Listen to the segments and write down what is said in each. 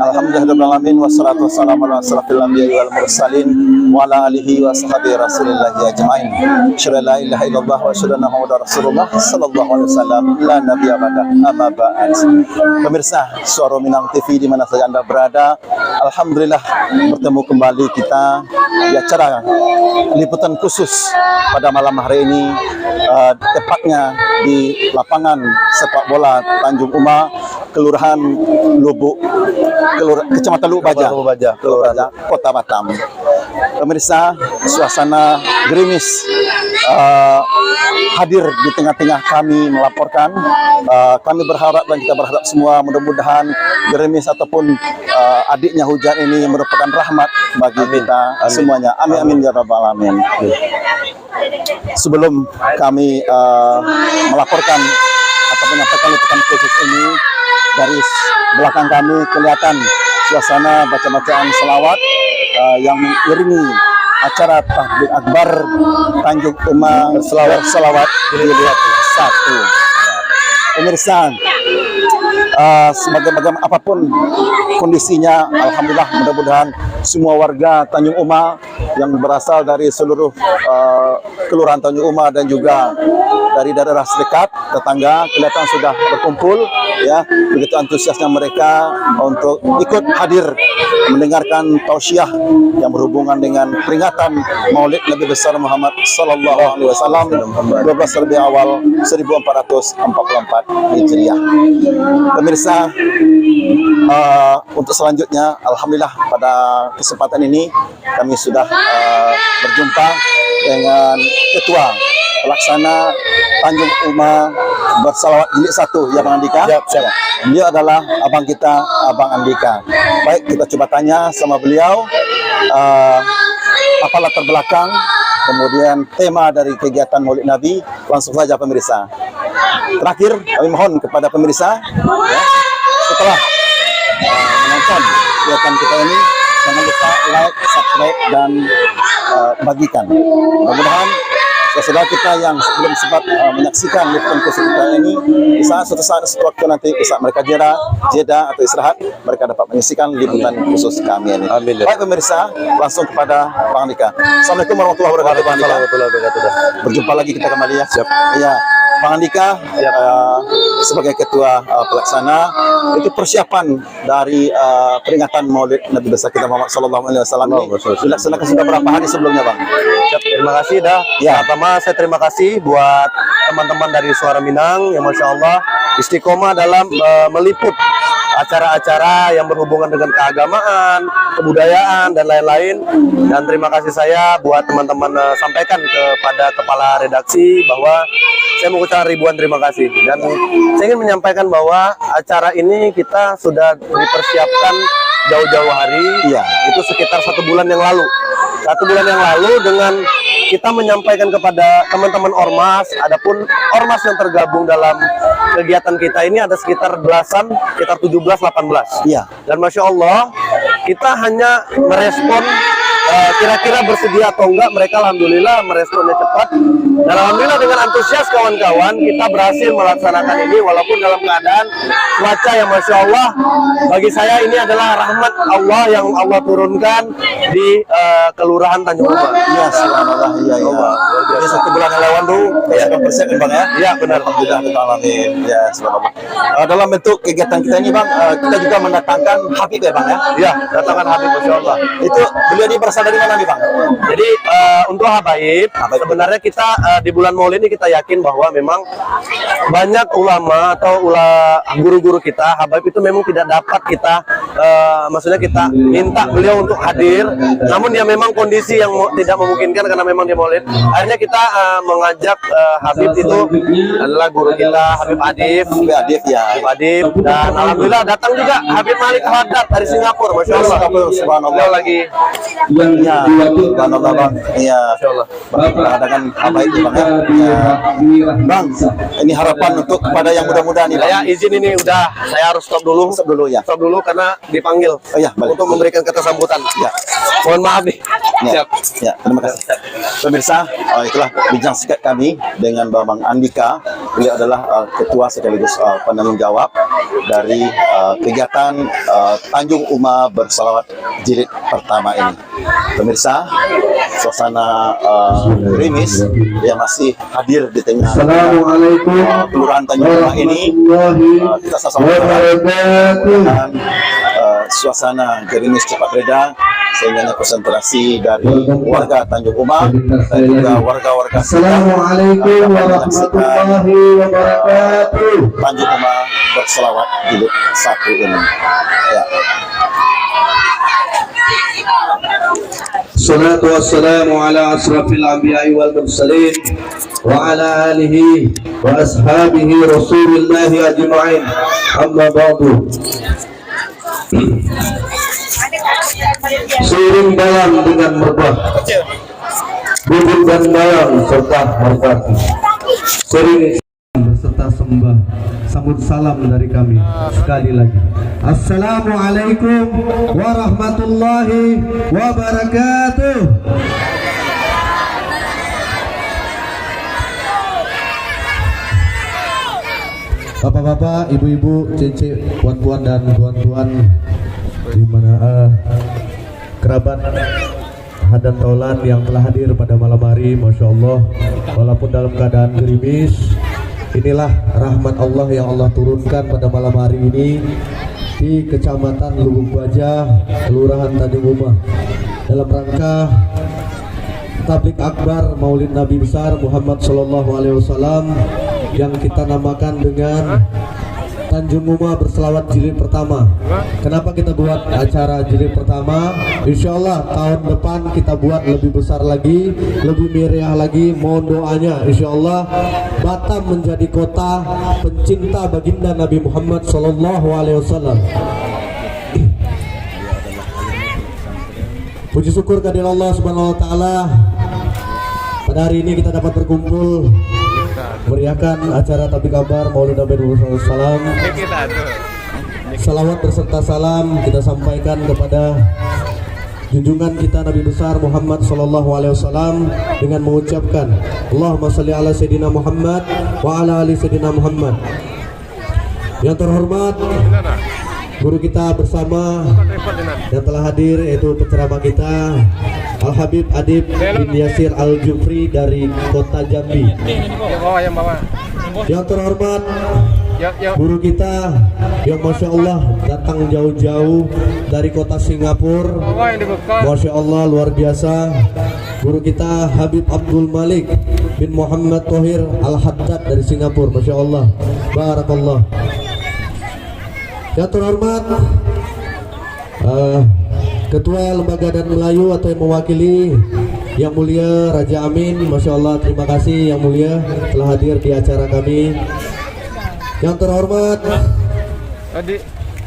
Alhamdulillahirrahmanirrahim. Wassalatu wassalamu ala asrafil anbiya'i wal mursalin wa ala alihi wa sahbihi rasulillahi ajma'in. Asyhadu an la ilaha illallah wa asyhadu anna Muhammadar Rasulullah sallallahu alaihi wasallam. La nabiyya ba'da. Amma ba'd. Pemirsa Suara Minang TV di mana saja Anda berada, alhamdulillah bertemu kembali kita di acara liputan khusus pada malam hari ini, tepatnya di lapangan sepak bola Tanjung Uma, Kelurahan Lubuk, Kecamatan Lubuk Baja, Kota Batam. Pemirsa, suasana gerimis hadir di tengah-tengah kami melaporkan. Kami berharap dan kita berharap semua mudah-mudahan gerimis ataupun adiknya hujan ini merupakan rahmat bagi kita semuanya. Amin amin ya rabbal alamin. Sebelum kami melaporkan atau menyampaikan liputan khusus ini, dari belakang kami kelihatan suasana baca-bacaan selawat yang mengiringi acara Tahfidz Akbar Tanjung Uma selawat jilid 1. Pemirsa, sebagaimana apapun kondisinya, alhamdulillah mudah-mudahan semua warga Tanjung Uma yang berasal dari seluruh kelurahan Tanjung Uma dan juga dari daerah sedekat tetangga kelihatan sudah berkumpul, ya, begitu antusiasnya mereka untuk ikut hadir mendengarkan tausiah yang berhubungan dengan peringatan Maulid Nabi besar Muhammad sallallahu alaihi wasallam 12 Rabiul Awal 1444 Hijriah. Pemirsa, untuk selanjutnya alhamdulillah pada kesempatan ini kami sudah berjumpa dengan Ketua Pelaksana Tanjung Uma bersalawat jilid 1, ya Bang Andika. Siap. Beliau adalah abang kita, Abang Andika. Baik, kita coba tanya sama beliau apa latar belakang, kemudian tema dari kegiatan Maulid Nabi. Langsung saja pemirsa. Terakhir kami mohon kepada pemirsa, ya, setelah menonton kegiatan kita ini, jangan lupa like, subscribe, dan bagikan. Mudah-mudahan saudara kita yang belum sempat menyaksikan liputan khusus kita ini, di saat suatu waktu nanti saat mereka jeda atau istirahat, mereka dapat menyaksikan liputan khusus kami ini. Amin. Baik pemirsa, langsung kepada Bang Andika. Assalamualaikum warahmatullahi wabarakatuh. Bang Andika. Berjumpa lagi kita kembali ya. Siap. Ya, Bang Andika, sebagai Ketua Pelaksana, itu persiapan dari peringatan Maulid Nabi besar kita Muhammad sallallahu alaihi wasallam ini dilaksanakan sudah berapa hari sebelumnya, Bang? Terima kasih dah. Ya. Pertama saya terima kasih buat teman-teman dari Suara Minang yang Masya Allah istiqomah dalam meliput acara-acara yang berhubungan dengan keagamaan, kebudayaan, dan lain-lain. Dan terima kasih saya buat teman-teman sampaikan kepada kepala redaksi bahwa saya mengucapkan ribuan terima kasih. Dan saya ingin menyampaikan bahwa acara ini kita sudah dipersiapkan jauh-jauh hari, ya, itu sekitar 1 bulan yang lalu. 1 bulan yang lalu dengan kita menyampaikan kepada teman-teman ormas, adapun ormas yang tergabung dalam kegiatan kita ini ada sekitar belasan, sekitar 17-18. Iya. Dan Masya Allah, kita hanya merespon kira-kira bersedia atau enggak, mereka alhamdulillah meresponnya cepat. Dan alhamdulillah dengan antusias kawan-kawan kita berhasil melaksanakan ini walaupun dalam keadaan cuaca yang Masya Allah, bagi saya ini adalah rahmat Allah yang Allah turunkan di Kelurahan Tanjung Uma. Iya, subhanallah. Iya. Ini 1 bulan yang lalu tuh ya, persiapan Bang ya. Iya, benar. Alhamdulillah alamin. Ya, subhanallah. Dalam bentuk kegiatan kita ini Bang, kita juga mendatangkan Habib ya Bang ya. Iya, datangkan Habib Masya Allah. Itu beliau ini berasal dari mana nih Bang? Jadi untuk Habaib, sebenarnya kita di bulan Maulid ini kita yakin bahwa memang banyak ulama atau guru-guru kita, Habaib itu memang tidak dapat kita, maksudnya kita minta beliau untuk hadir, namun dia memang kondisi yang tidak memungkinkan karena memang dia Maulid. Akhirnya kita mengajak Habib itu adalah guru kita, Habib Adif, Habib Adif, dan alhamdulillah datang juga Habib Malik Haddad dari Singapura, Masya Allah. Subhanallah lagi. Ya, subhanallah Bang. Iya, Insyaallah. Dengan Habaib Bang ya. Bang, ini harapan untuk kepada yang muda-muda nih Bang. Saya izin ini udah, saya harus stop dulu. Stop dulu ya. Stop dulu karena dipanggil Oh ya, balik. untuk memberikan kata sambutan. Ya. Mohon maaf nih. Ya, Siap. ya, terima kasih. Pemirsa, itulah bincang singkat kami dengan Bambang Andika. Beliau adalah ketua sekaligus penanggung jawab dari kegiatan Tanjung Uma Bersalawat jilid pertama ini. Pemirsa, suasana gerimis yang masih hadir di tengah Assalamualaikum Kelurahan Tanjung Uma ini. Kita sama-sama dan suasana gerimis cepat reda sehingga konsentrasi dari warga Tanjung Uma dan juga warga-warga Assalamualaikum warahmatullahi wabarakatuh. Tanjung Uma Berselawat jilid 1 ini. Ya. Salatu wassalamu ala asrafil anbiya'i wal mursalin wa ala alihi wa ashabihi rasulillahi ajma'in. Amma ba'du. Seiring dalam dengan merbah, bubur dan dalam serta merpati. Sering beserta sembah, sambut salam dari kami sekali lagi. Assalamualaikum warahmatullahi wabarakatuh. Bapak-bapak, ibu-ibu, cincin, puan-puan dan tuan-tuan, di mana kerabat hadan taulan yang telah hadir pada malam hari, masya Allah, walaupun dalam keadaan gerimis, inilah rahmat Allah yang Allah turunkan pada malam hari ini di Kecamatan Lubuk Baja, Kelurahan Tanjung Uma, dalam rangka tablik akbar Maulid Nabi besar Muhammad Sallallahu Alaihi Wasallam yang kita namakan dengan Tanjung Uma Berselawat jilid pertama. Kenapa kita buat acara jilid pertama? Insya Allah tahun depan kita buat lebih besar lagi, lebih meriah lagi. Mohon doanya, Insya Allah Batam menjadi kota pencinta baginda Nabi Muhammad Sallallahu Alaihi Wasallam. Puji syukur kehadirat Allah Subhanahu Wa Taala. Pada hari ini kita dapat berkumpul meriahkan acara tablik kabar Maulid Nabi SAW. Salawat berserta salam kita sampaikan kepada junjungan kita Nabi besar Muhammad Sallallahu Alaihi Wasallam dengan mengucapkan Allahumma salli ala Sayyidina Muhammad wa ala ali Sayyidina Muhammad. Yang terhormat guru kita bersama yang telah hadir, yaitu penceramah kita Al-Habib Adib bin Yasir Al-Jufri dari kota Jambi. Yang terhormat guru kita yang Masya Allah datang jauh-jauh dari kota Singapura, Masya Allah luar biasa. Guru kita Habib Abdul Malik bin Muhammad Thohir Al-Haddad dari Singapura, Masya Allah, Barakallah. Yang terhormat Ketua Lembaga Adat Melayu atau yang mewakili Yang Mulia Raja Amin, Masya Allah, terima kasih Yang Mulia telah hadir di acara kami. Yang terhormat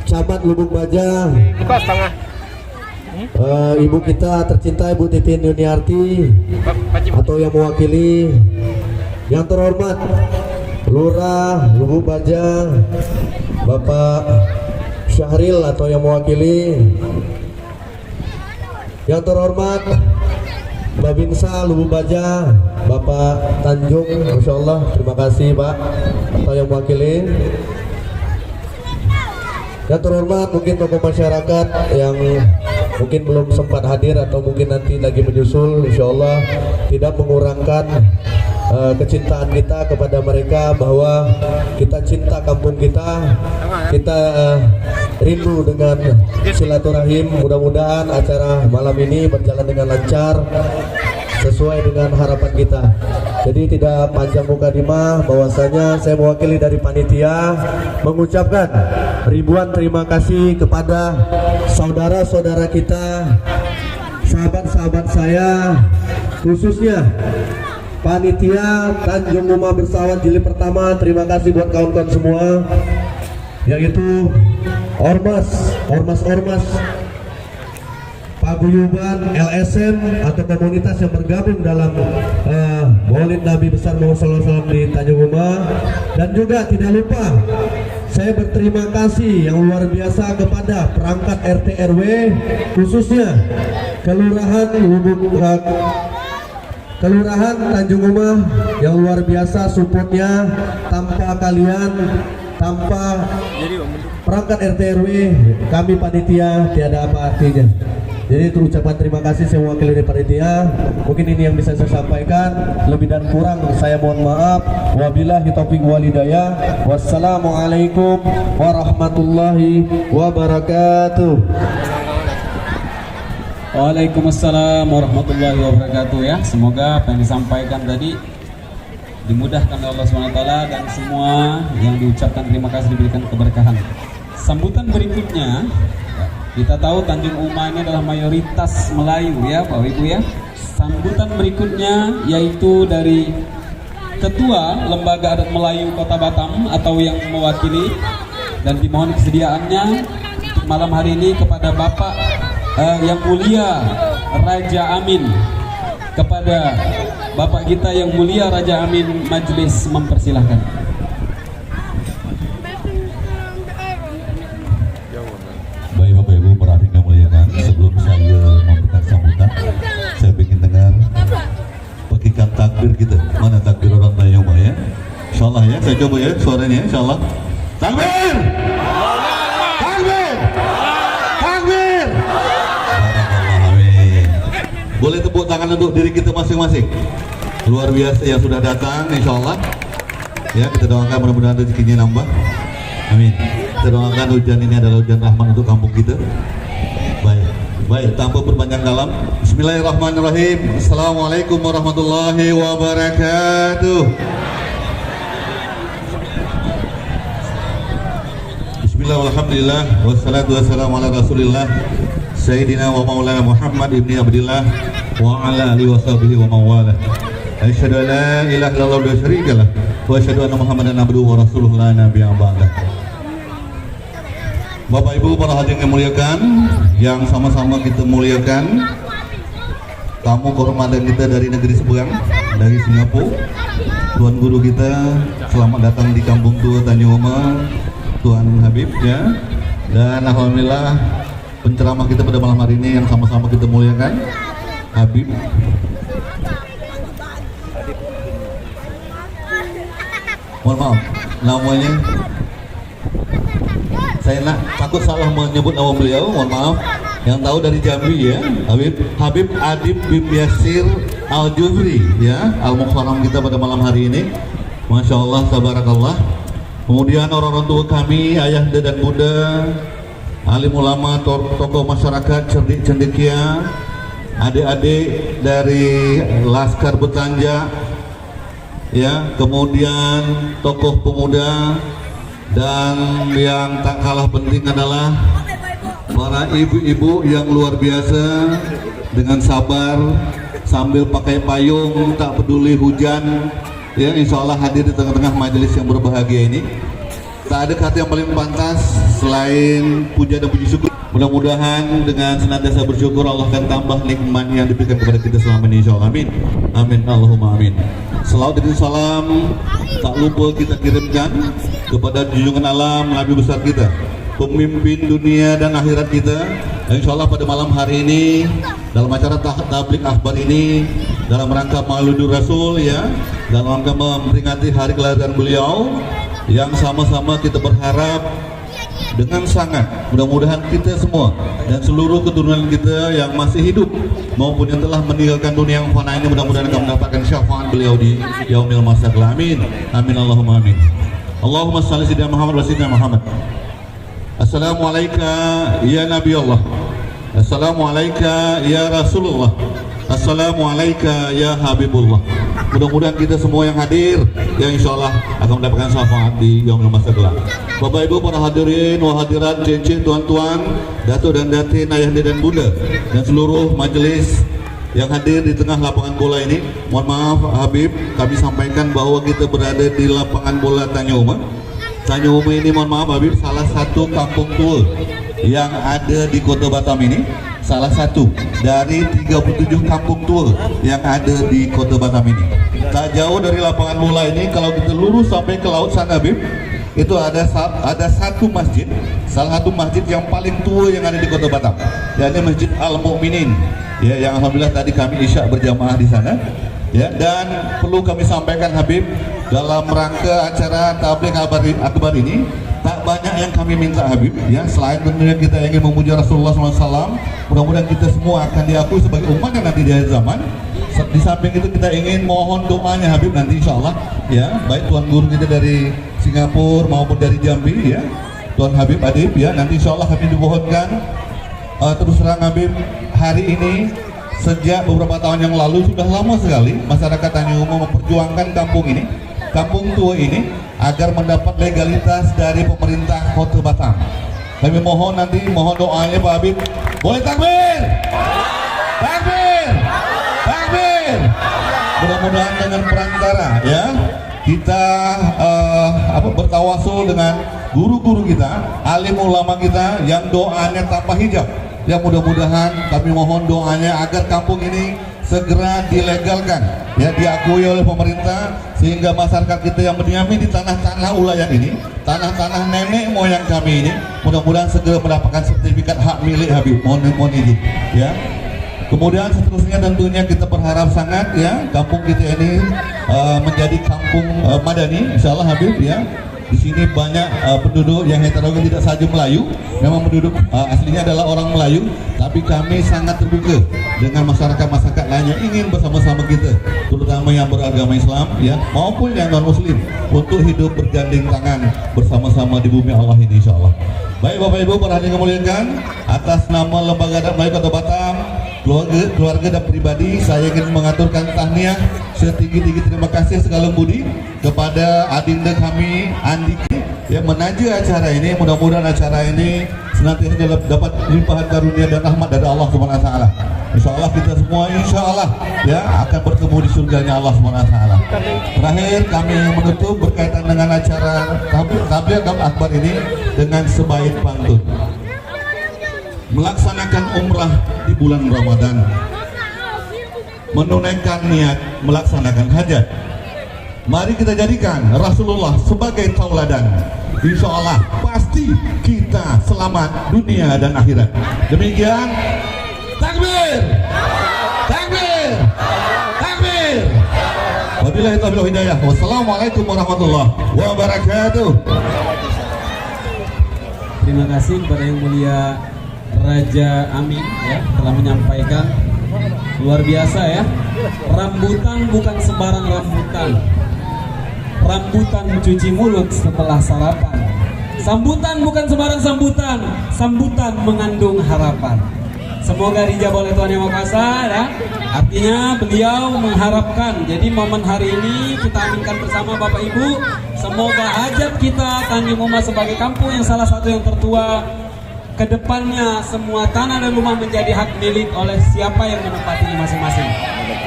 Camat Lubuk Baja, Ibu kita tercinta Ibu Titin Yuniarti atau yang mewakili. Yang terhormat Lurah Lubuk Baja Bapak Syahril atau yang mewakili. Yang terhormat Babinsa Lubuk Baja Bapak Tanjung, Masya Allah, terima kasih Pak atau yang mewakili. Yang terhormat mungkin tokoh masyarakat yang mungkin belum sempat hadir atau mungkin nanti lagi menyusul, Insya Allah tidak mengurangkan kecintaan kita kepada mereka, bahwa kita cinta kampung kita, kita rindu dengan silaturahim. Mudah-mudahan acara malam ini berjalan dengan lancar sesuai dengan harapan kita. Jadi tidak panjang mukadimah, bahwasanya saya mewakili dari panitia mengucapkan ribuan terima kasih kepada saudara-saudara kita, sahabat-sahabat saya, khususnya panitia Tanjung Uma Berselawat jilid pertama. Terima kasih buat kawan-kawan semua, yaitu ormas paguyuban LSM atau komunitas yang bergabung dalam Maulid Nabi besar Muhammad SAW di Tanjung Uma, dan juga tidak lupa saya berterima kasih yang luar biasa kepada perangkat RT RW, khususnya Kelurahan Tanjung Umah yang luar biasa supportnya. Tanpa kalian, tanpa perangkat RT RW, kami panitia tiada apa artinya. Jadi itu ucapan terima kasih saya mewakili dari panitia. Mungkin ini yang bisa saya sampaikan. Lebih dan kurang saya mohon maaf. Wabillahi taufiq wal hidayah. Wassalamualaikum warahmatullahi wabarakatuh. Waalaikumsalam warahmatullahi wabarakatuh ya. Semoga apa yang disampaikan tadi dimudahkan oleh Allah SWT dan semua yang diucapkan terima kasih diberikan keberkahan. Sambutan berikutnya, kita tahu Tanjung Umah ini adalah mayoritas Melayu ya Bapak Ibu ya. Sambutan berikutnya yaitu dari Ketua Lembaga Adat Melayu Kota Batam atau yang mewakili, dan dimohon kesediaannya untuk malam hari ini kepada Bapak yang mulia Raja Amin. Kepada Bapak kita yang mulia Raja Amin, majelis mempersilahkan. Baik Bapak Ibu para hadirin yang muliakan, sebelum saya memberikan sambutan, saya ingin dengar pakikan takbir kita. Mana takbir orang Tanjung Umah ya? Insyaallah ya, saya coba ya suaranya insyaallah. Takbir! Takbir! Takbir! Barakallah, amin. Boleh tepuk tangan untuk diri kita masing-masing. Luar biasa yang sudah datang insyaallah. Ya, kita doakan mudah-mudahan rezekinya nambah. Amin. Kita doakan hujan ini adalah hujan rahmat untuk kampung kita. Baik, tanpa berpanjang kalam. Bismillahirrahmanirrahim. Assalamualaikum warahmatullahi wabarakatuh. Bismillah walhamdulillah wassalatu wassalamu ala rasulillah Sayyidina wa maulana Muhammad ibni Abdillah wa ala alihi wa sahbihi wa mawala. Asyhadu an la ilaha illallah wa syarikalah wa asyhadu anna Muhammadan abduhu wa rasuluhu la nabiyya ba'dah. Bapak Ibu para hadirin yang muliakan, yang sama-sama kita muliakan tamu kehormatan kita dari negeri seberang, dari Singapura, Tuan Guru kita, selamat datang di Kampung Tua Tanjung Umah, Tuan Habib ya. Dan alhamdulillah penceramah kita pada malam hari ini yang sama-sama kita muliakan, Habib. Mohon maaf, namanya saya takut salah menyebut nama beliau, mohon maaf. Yang tahu dari Jambi ya, Habib Adib bin Yasir Al-Jufri ya, Al-Mukhtaram kita pada malam hari ini. Masya Allah, tabarakallah. Kemudian orang-orang tua kami, ayahanda dan bunda, alim ulama, tokoh masyarakat, cerdik cendekia, adik-adik dari Laskar Betanja ya, kemudian tokoh pemuda. Dan yang tak kalah penting adalah para ibu-ibu yang luar biasa dengan sabar sambil pakai payung, tak peduli hujan ya, insya Allah hadir di tengah-tengah majelis yang berbahagia ini. Tak ada kata yang paling pantas selain puja dan puji syukur. Mudah-mudahan dengan senantiasa bersyukur Allah akan tambah nikmat yang diberikan kepada kita selama ini, insya Allah. Amin. Amin. Allahumma amin. Salawat dan salam tak lupa kita kirimkan kepada junjungan alam Nabi besar kita, pemimpin dunia dan akhirat kita. Insya Allah pada malam hari ini dalam acara tablik akhbar ini, dalam rangka Maulidur Rasul ya, dalam rangka memperingati hari kelahiran beliau, yang sama-sama kita berharap dengan sangat mudah-mudahan kita semua dan seluruh keturunan kita yang masih hidup maupun yang telah meninggalkan dunia yang fana ini, mudah-mudahan akan mendapatkan syafaat beliau di yaumil masaqil. Amin. Amin Allahumma amin. Allahumma shalli sayyidina Muhammad wa sayyidina Muhammad. Assalamualaikum ya Nabi Allah. Assalamualaikum ya Rasulullah. Assalamualaikum ya Habibullah. Mudah-mudahan kita semua yang hadir yang insya Allah akan mendapatkan syafaat di yaumil masaqil. Bapak Ibu para hadirin wa hadirat, cincin tuan-tuan, datuk dan datin, ayahanda dan bunda, dan seluruh majelis yang hadir di tengah lapangan bola ini. Mohon maaf Habib, kami sampaikan bahwa kita berada di lapangan bola Tanjung Umah. Tanjung Umah ini mohon maaf Habib, salah satu kampung tua yang ada di Kota Batam ini, salah satu dari 37 kampung tua yang ada di Kota Batam ini. Tak jauh dari lapangan bola ini, kalau kita lurus sampai ke laut sana Habib, itu ada satu masjid, salah satu masjid yang paling tua yang ada di Kota Batam, yakni Masjid Al Mukminin, ya, yang alhamdulillah tadi kami isya berjamaah di sana. Ya, dan perlu kami sampaikan Habib, dalam rangka acara tabligh akbar ini tak banyak yang kami minta Habib, ya, selain tentunya kita ingin memuji Rasulullah SAW, mudah-mudahan kita semua akan diakui sebagai umatnya nanti di akhir zaman. Di samping itu kita ingin mohon doanya Habib nanti insya Allah, ya, baik Tuan Guru kita dari Singapura maupun dari Jambi, ya, Tuan Habib Adib, ya, nanti insya Allah kami dimohonkan. Terus terang Habib, hari ini sejak beberapa tahun yang lalu sudah lama sekali masyarakat Tanjung Uma memperjuangkan kampung ini, kampung tua ini, agar mendapat legalitas dari pemerintah Kota Batam. Kami mohon nanti, mohon doanya Pak Habib. Boleh takbir? Takbir! Takbir! Mudah-mudahan dengan perantara, ya, kita bertawasul dengan guru-guru kita, alim ulama kita yang doanya tanpa hijab. Ya, mudah-mudahan kami mohon doanya agar kampung ini segera dilegalkan, ya, diakui oleh pemerintah, sehingga masyarakat kita yang berdiami di tanah-tanah ulayan ini, tanah-tanah nenek moyang kami ini, mudah-mudahan segera mendapatkan sertifikat hak milik Habib. Mohon izin, ya. Kemudian seterusnya tentunya kita berharap sangat, ya, kampung kita ini menjadi kampung madani, insyaallah Habib, ya. Di sini banyak penduduk yang heterogen, tidak saja Melayu, memang penduduk aslinya adalah orang Melayu, tapi kami sangat terbuka dengan masyarakat-masyarakat lain yang ingin bersama-sama kita, terutama yang beragama Islam, ya, maupun yang non-Muslim, untuk hidup bergandeng tangan bersama-sama di bumi Allah ini insyaallah. Baik Bapak Ibu para hadirin memuliakan, atas nama Lembaga Adat Melayu Kota Batam, keluarga dan pribadi, saya ingin mengaturkan tahniah setinggi-tinggi terima kasih segala budi kepada adinda kami Andiki yang menaja acara ini. Mudah-mudahan acara ini senantiasa dapat limpahan karunia dan rahmat dari Allah Subhanahu wa taala. Insyaallah kita semua insyaallah, ya, akan bertemu di surganya Allah Subhanahu wa taala. Terakhir kami menutup berkaitan dengan acara tabligh akbar ini dengan sebaik pantun. Melaksanakan umrah di bulan Ramadan, menunaikan niat melaksanakan hajat. Mari kita jadikan Rasulullah sebagai tauladan. Insya Allah pasti kita selamat dunia dan akhirat. Demikian, takbir, takbir, takbir. Wabillahi taufiq wal hidayah. Wassalamualaikum warahmatullahi wabarakatuh. Terima kasih kepada Yang Mulia Raja Amin, ya, telah menyampaikan luar biasa, ya. Rambutan bukan sembarang rambutan. Rambutan cuci mulut setelah sarapan. Sambutan bukan sembarang sambutan. Sambutan mengandung harapan. Semoga dijawab oleh Tuhan Yang Maha Kuasa, ya. Artinya beliau mengharapkan. Jadi momen hari ini kita aminkan bersama Bapak Ibu. Semoga hajat kita Tanjung Uma sebagai kampung yang salah satu yang tertua, kedepannya semua tanah dan rumah menjadi hak milik oleh siapa yang menempatinya masing-masing.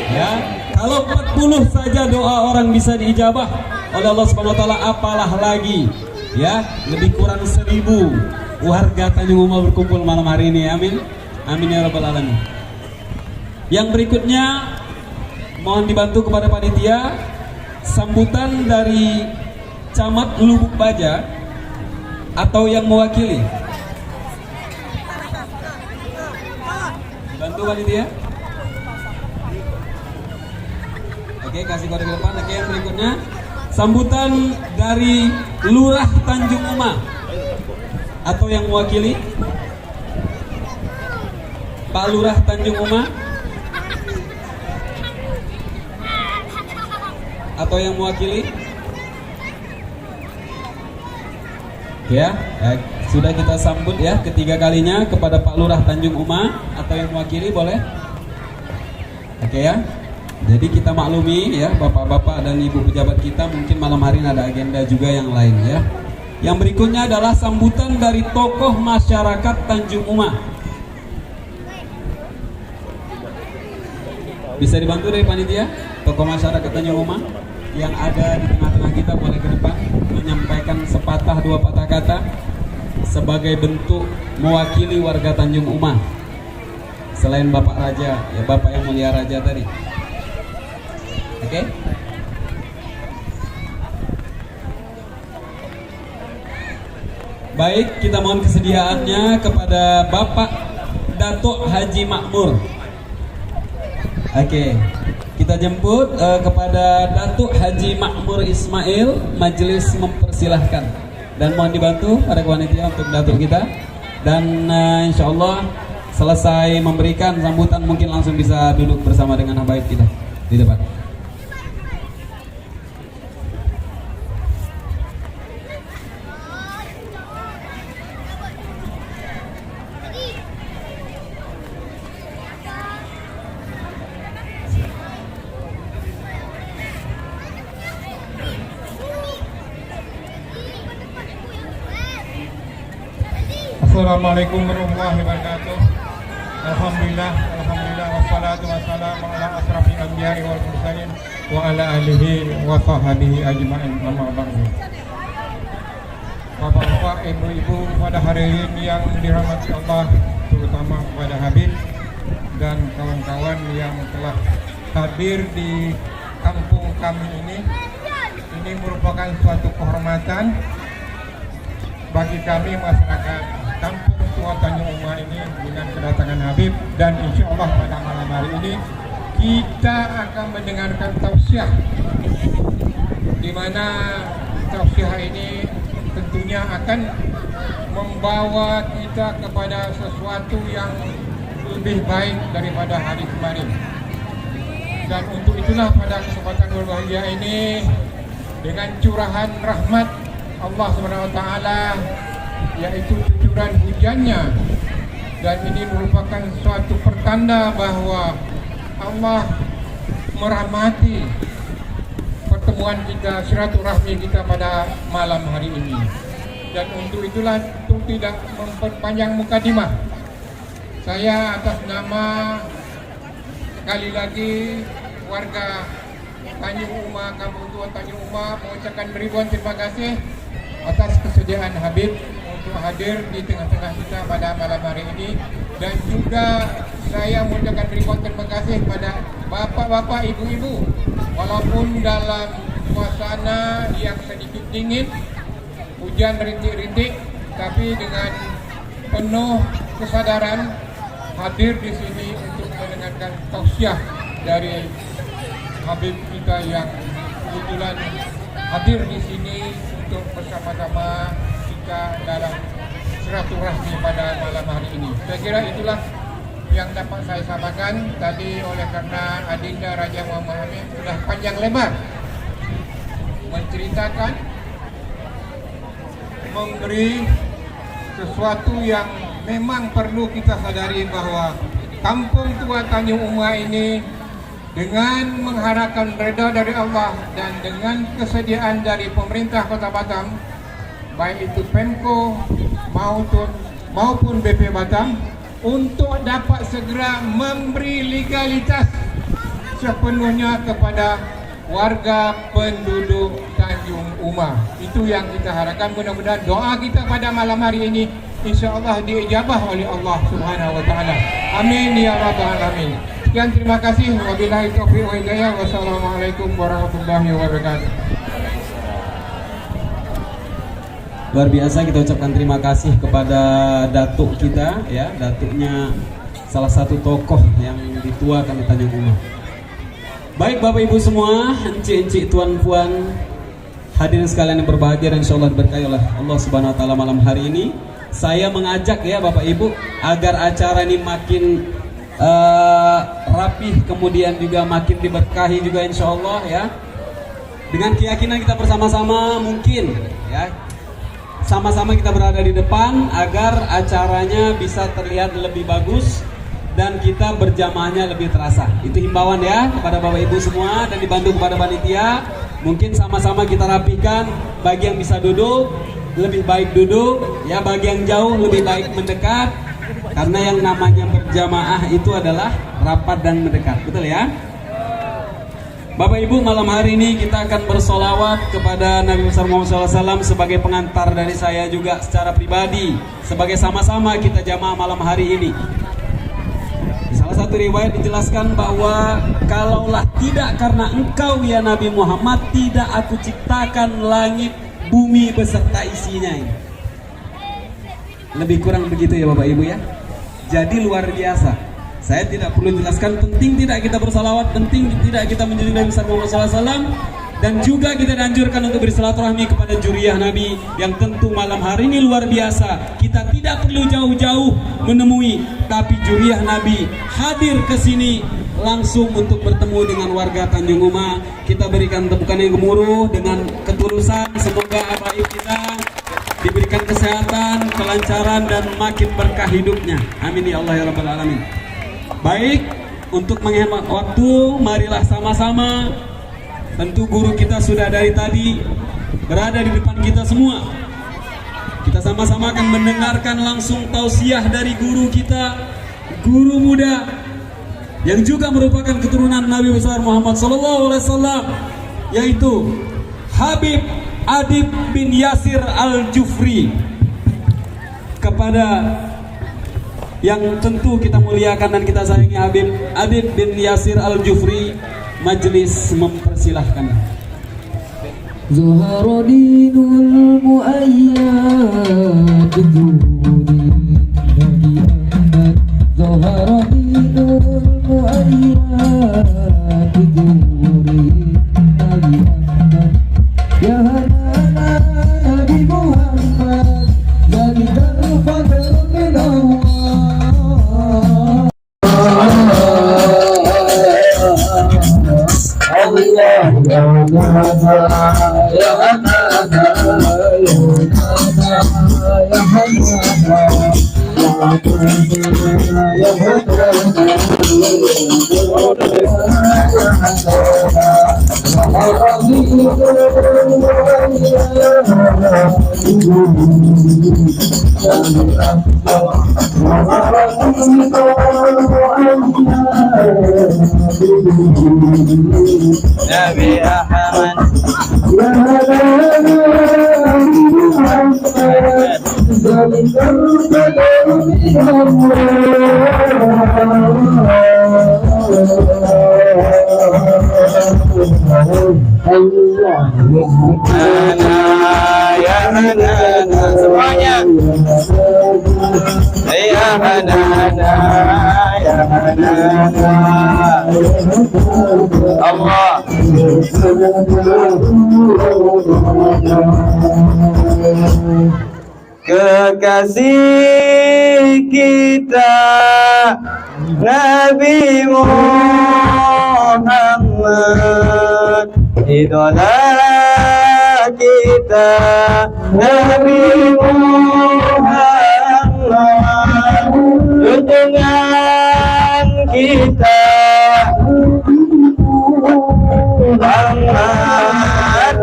Ya, kalau 40 saja doa orang bisa diijabah oleh Allah Subhanahu wa taala, apalah lagi, ya, lebih kurang 1000 warga Tanjung Uma berkumpul malam hari ini. Amin. Amin ya rabbal alamin. Yang berikutnya mohon dibantu kepada panitia sambutan dari Camat Lubuk Baja atau yang mewakili. Bantu panitia. Oke, kasih kode ke depan. Oke, yang berikutnya sambutan dari Lurah Tanjung Uma atau yang mewakili. Pak Lurah Tanjung Uma atau yang mewakili. Ya, sudah kita sambut, ya, ketiga kalinya kepada Pak Lurah Tanjung Uma atau yang mewakili, boleh. Oke, ya. Jadi kita maklumi, ya, bapak-bapak dan ibu pejabat kita, mungkin malam hari ini ada agenda juga yang lain, ya. Yang berikutnya adalah sambutan dari tokoh masyarakat Tanjung Uma. Bisa dibantu dari panitia, tokoh masyarakat Tanjung Uma yang ada di tengah-tengah kita, boleh ke depan menyampaikan sepatah dua patah kata sebagai bentuk mewakili warga Tanjung Uma. Selain Bapak Raja, ya, Bapak Yang Mulia Raja tadi. Oke? Baik, kita mohon kesediaannya kepada Bapak Datuk Haji Makmur. Oke, kita jemput kepada Datuk Haji Makmur Ismail. Majelis mempersilahkan dan mohon dibantu para panitia untuk Datuk kita. Dan insya Allah selesai memberikan sambutan mungkin langsung bisa duduk bersama dengan habaib kita di depan. Assalamualaikum warahmatullahi wabarakatuh. Alhamdulillah wassalatu wassalamu ala asrafil anbiya'i wal mursalin wa ala alihi wa sahbihi ajma'in. Amma ba'du. Bapak-bapak, ibu-ibu pada hari ini yang dirahmati Allah, terutama kepada Habib dan kawan-kawan yang telah hadir di kampung kami ini merupakan suatu kehormatan bagi kami masyarakat Kampung Tua Tanjung Uma ini dengan kedatangan Habib, dan insya Allah pada malam hari ini kita akan mendengarkan tausiah, di mana tausiah ini tentunya akan membawa kita kepada sesuatu yang lebih baik daripada hari kemarin. Dan untuk itulah pada kesempatan berbahagia ini, dengan curahan rahmat Allah SWT, yaitu cucuran hujannya, dan ini merupakan suatu pertanda bahwa Allah merahmati pertemuan kita, silaturahmi kita pada malam hari ini. Dan untuk itulah, untuk tidak memperpanjang mukadimah, saya atas nama sekali lagi warga Tanjung Uma, Kampung Tua Tanjung Uma, mengucapkan ribuan terima kasih atas kesediaan Habib untuk hadir di tengah-tengah kita pada malam hari ini. Dan juga saya mengucapkan ribuan terima kasih kepada bapak-bapak, ibu-ibu, walaupun dalam suasana yang sedikit dingin, hujan rintik-rintik, tapi dengan penuh kesadaran hadir di sini untuk mendengarkan tausiah dari Habib kita yang kebetulan hadir di sini untuk bersama-sama kita dalam silaturahmi pada malam hari ini. Saya kira itulah yang dapat saya sampaikan tadi, oleh karena Adinda Raja Muhammad Hamid sudah panjang lebar menceritakan, memberi sesuatu yang memang perlu kita sadari, bahwa Kampung Tua Tanjung Uma ini dengan mengharapkan redha dari Allah dan dengan kesediaan dari pemerintah Kota Batam, baik itu Pemko maupun BP Batam, untuk dapat segera memberi legalitas sepenuhnya kepada warga penduduk Tanjung Uma. Itu yang kita harapkan. Mudah-mudahan doa kita pada malam hari ini insya Allah diijabah oleh Allah Subhanahu wa Ta'ala. Amin ya rabbal alamin. Sekian, terima kasih. Wabillahi taufiq wa hidayah. Wassalamualaikum warahmatullahi wabarakatuh. Luar biasa, kita ucapkan terima kasih kepada datuk kita, ya, datuknya salah satu tokoh yang dituakan di Tanjung Uma. Baik Bapak Ibu semua, encik-encik, tuan-puan, hadirin sekalian yang berbahagia dan insyaallah diberkahi oleh Allah Subhanahu wa Ta'ala malam hari ini. Saya mengajak ya Bapak Ibu agar acara ini makin rapih, kemudian juga makin diberkahi juga insyaallah ya. Dengan keyakinan kita bersama-sama, mungkin ya, sama-sama kita berada di depan agar acaranya bisa terlihat lebih bagus dan kita berjamaahnya lebih terasa. Itu himbauan ya kepada Bapak Ibu semua, dan dibantu kepada panitia. Mungkin sama-sama kita rapihkan, bagi yang bisa duduk lebih baik duduk ya, bagi yang jauh lebih baik mendekat, karena yang namanya berjamaah itu adalah rapat dan mendekat, betul ya. Bapak Ibu, malam hari ini kita akan bersolawat kepada Nabi besar Muhammad SAW sebagai pengantar dari saya juga secara pribadi, sebagai sama-sama kita jamaah malam hari ini. Di salah satu riwayat dijelaskan bahwa kalaulah tidak karena engkau ya Nabi Muhammad, tidak aku ciptakan langit, bumi beserta isinya ini. Lebih kurang begitu ya Bapak Ibu ya. Jadi luar biasa. Saya tidak perlu jelaskan, penting tidak kita bersalawat, penting tidak kita menjadi Nabi Muhammad SAW, dan juga kita dianjurkan untuk bersilaturahmi kepada juriyah Nabi yang tentu malam hari ini luar biasa. Kita tidak perlu jauh-jauh menemui, tapi juriyah Nabi hadir ke sini langsung untuk bertemu dengan warga Tanjung Uma. Kita berikan tepukan yang gemuruh dengan ketulusan. Semoga abaib kita diberikan kesehatan, kelancaran, dan makin berkah hidupnya. Amin ya Allah ya Rabbal Alamin. Baik, untuk menghemat waktu, marilah sama-sama. Tentu guru kita sudah dari tadi berada di depan kita semua. Kita sama-sama akan mendengarkan langsung tausiah dari guru kita, guru muda yang juga merupakan keturunan Nabi besar Muhammad SAW, yaitu Habib Adib bin Yasir Al-Jufri. Kepada yang tentu kita muliakan dan kita sayangi Habib Adib bin Yasir Al-Jufri, majelis mempersilahkan. Zuhara dinul muayyad Duri Nabi Ahmad. Zuhara dinul muayyad Duri Nabi Ahmad. Ya hanana Nabi Muhammad, zalikal fadl min Allah. Nabi Ahmad semuanya. Ya Hanana, ya Hanana, Allah. Kekasih kita Nabi Muhammad, idola kita Nabi Muhammad, junjungan kita tambahan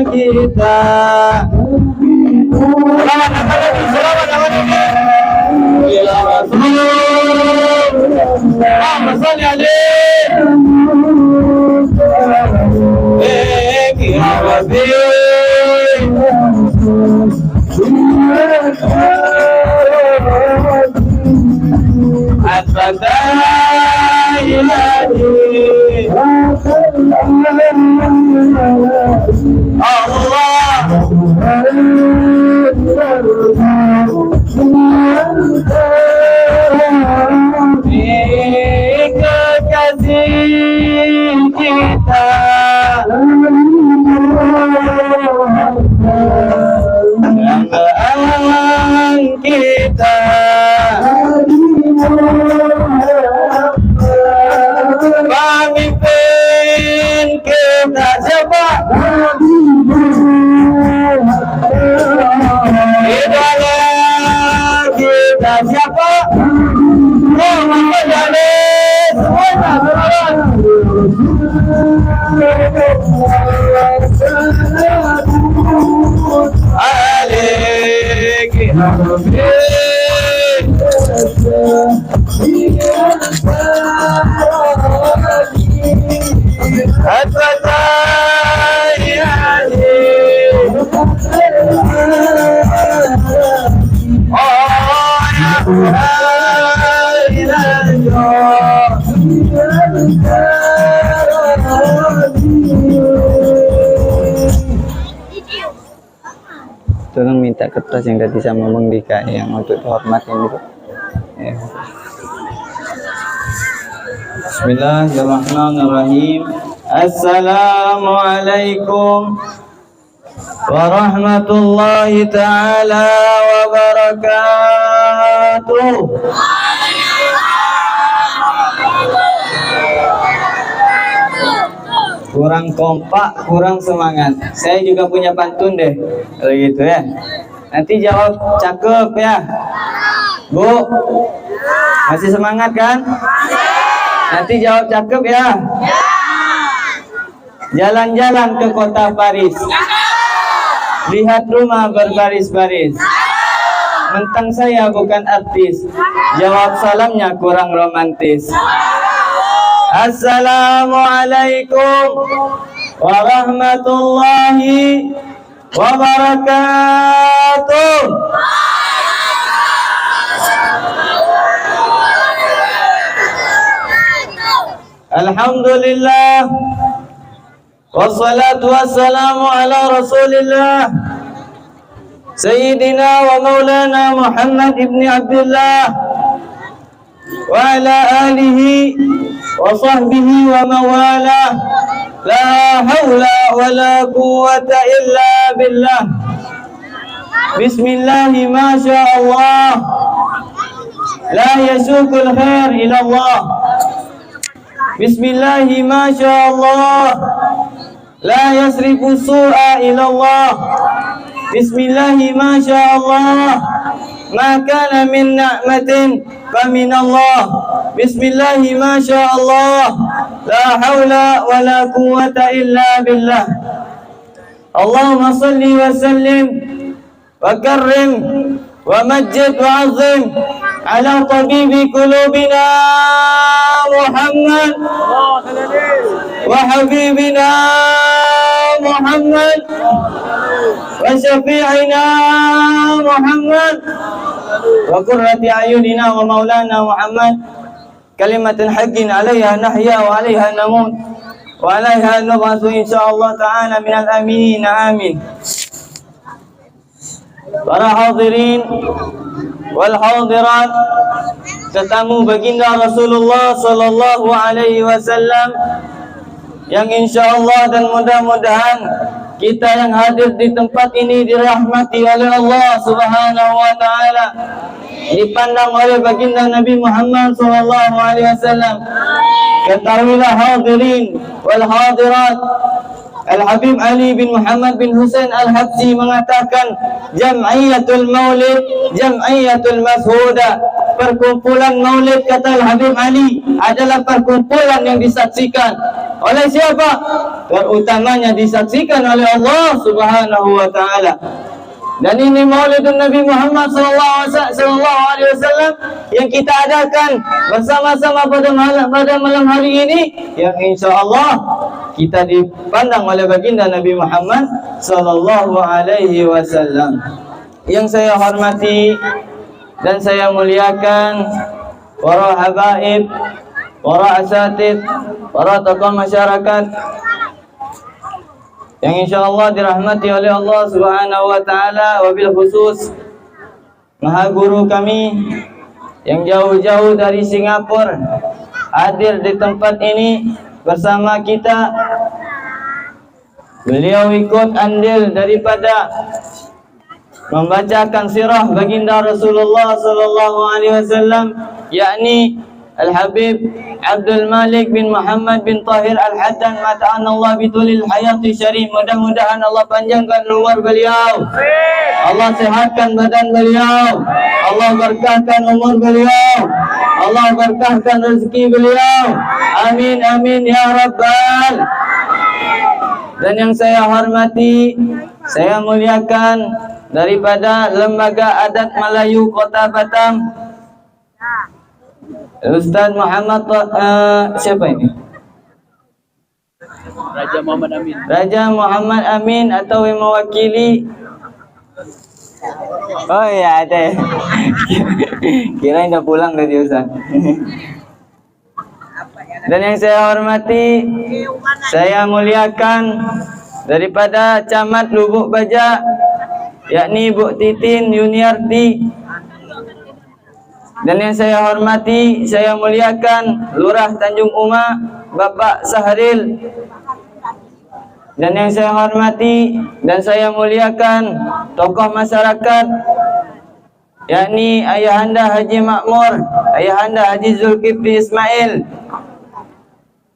kita. Selamat Nabi. Muhammad salli alaihi ya Rabbi. Kekasih kita tambahan kita pemimpin kita siapa? Idola kita siapa? Muhammad Ali. Tolong minta kertas yang tadi sama Bang Dika yang untuk dihormatin itu. Ya. Bismillahirrahmanirrahim. Assalamualaikum warahmatullahi taala wabarakatuh. Kurang kompak, kurang semangat. Saya juga punya pantun deh, kalau gitu ya. Nanti jawab cakep ya, Bu. Masih semangat kan? Nanti jawab cakep ya. Jalan-jalan ke kota Paris, lihat rumah berbaris-baris. Mentang saya bukan artis, jawab salamnya kurang romantis. Assalamualaikum warahmatullahi wabarakatuh. Alhamdulillah wassalatu wassalamu ala rasulillah Sayyidina wa maulana Muhammad ibn Abdullah wa ala alihi wa sahbihi wa mawalah. La hawla wa la quwwata illa billah. Bismillahi ma sya Allah, la yasukul khair ila Allah. Bismillahi ma sya Allah, la yasrifu su'a ila Allah. Bismillahi ma sya Allah, ma kana min ni'matin fa min Allah. Bismillahi ma sya Allah, la hawla wa la quwwata illa billah. Allahumma salli wa sallim wa karrim wa majjid wa azim ala tabibi qulubina Muhammad wa habibina Muhammad wa syafi'ina Muhammad wa qurrati ayunina wa maulana Muhammad. Kalimatul haqqin 'alaiha nahya wa 'alaiha namut wa 'alaiha nub'atsu insyaallah ta'ala minal aminin. Amin. Para hadirin wal hadirat, tetamu baginda Rasulullah sallallahu alaihi wasallam yang insyaallah dan mudah-mudahan kita yang hadir di tempat ini dirahmati oleh Allah Subhanahu wa taala, dipandang oleh baginda Nabi Muhammad sallallahu alaihi wasallam. Ketahuilah hadirin wal hadirat, Al-Habib Ali bin Muhammad bin Husain Al-Habsyi mengatakan, Jam'iyatul Maulid, Jam'iyatul Mashuda. Perkumpulan Maulid, kata Al-Habib Ali, adalah perkumpulan yang disaksikan oleh siapa? Terutamanya disaksikan oleh Allah Subhanahu wa taala. Dan ini Maulidun Nabi Muhammad sallallahu alaihi wasallam yang kita adakan bersama-sama pada malam hari ini, yang insyaallah kita dipandang oleh baginda Nabi Muhammad sallallahu alaihi wasallam. Yang saya hormati dan saya muliakan para habaib, para asatid, para tokoh masyarakat yang insyaallah dirahmati oleh Allah Subhanahu wa taala, wabil khusus Maha Guru kami yang jauh-jauh dari Singapura hadir di tempat ini bersama kita. Beliau ikut andil daripada membacakan sirah baginda Rasulullah sallallahu alaihi wasallam, yakni Al-Habib Abdul Malik bin Muhammad bin Tahir Al-Haddan, mata'anallah bitulil hayati syarif. Mudah-mudahan Allah panjangkan umur beliau, Allah sehatkan badan beliau, Allah berkahkan umur beliau, Allah berkahkan rezeki beliau. Amin amin ya rabbal. Dan yang saya hormati, saya muliakan daripada Lembaga Adat Melayu Kota Batam, Ustaz Muhammad siapa ini? Raja Muhammad Amin. Raja Muhammad Amin atau yang mewakili. Oh iya ada. Kirain udah pulang dari Ustaz. Dan yang saya hormati, saya muliakan daripada Camat Lubuk Baja, yakni Bu Titin Yuniarti. Dan yang saya hormati, saya muliakan Lurah Tanjung Uma Bapak Sahril. Dan yang saya hormati dan saya muliakan tokoh masyarakat, yakni Ayahanda Haji Makmur, Ayahanda Haji Zulkifli Ismail.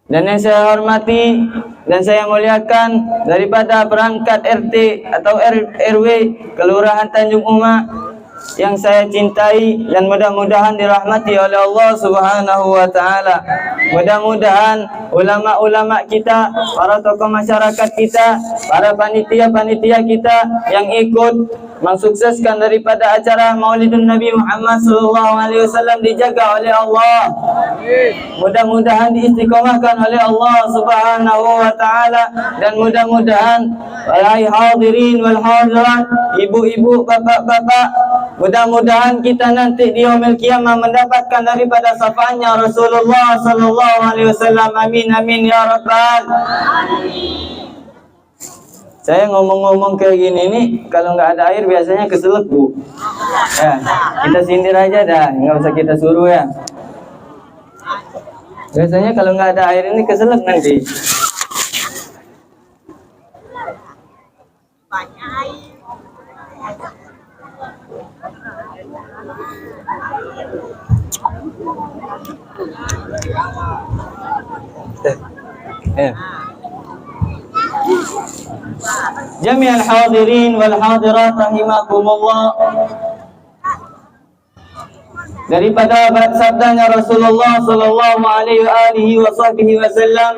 Dan yang saya hormati dan saya muliakan daripada perangkat RT atau RW Kelurahan Tanjung Uma yang saya cintai dan mudah-mudahan dirahmati oleh Allah Subhanahu wa taala. Mudah-mudahan ulama-ulama kita, para tokoh masyarakat kita, para panitia-panitia kita yang ikut mensukseskan daripada acara Maulidun Nabi Muhammad SAW dijaga oleh Allah. Mudah-mudahan diistiqomahkan oleh Allah Subhanahu wa taala, dan mudah-mudahan wahai hadirin wal hadirat, ibu-ibu, bapak-bapak, mudah-mudahan kita nanti di yaumil qiyamah mendapatkan daripada syafaatnya Rasulullah sallallahu alaihi wasallam. Amin amin ya rabbal. Saya ngomong-ngomong kayak gini nih, kalau nggak ada air biasanya keselak, Bu. Ya, kita sindir aja dah, nggak usah kita suruh ya. Biasanya kalau nggak ada air ini keselak nanti. Jami'al hadirin wal hadirat rahimakumullah. Daripada sabdanya Rasulullah sallallahu alaihi wasallam,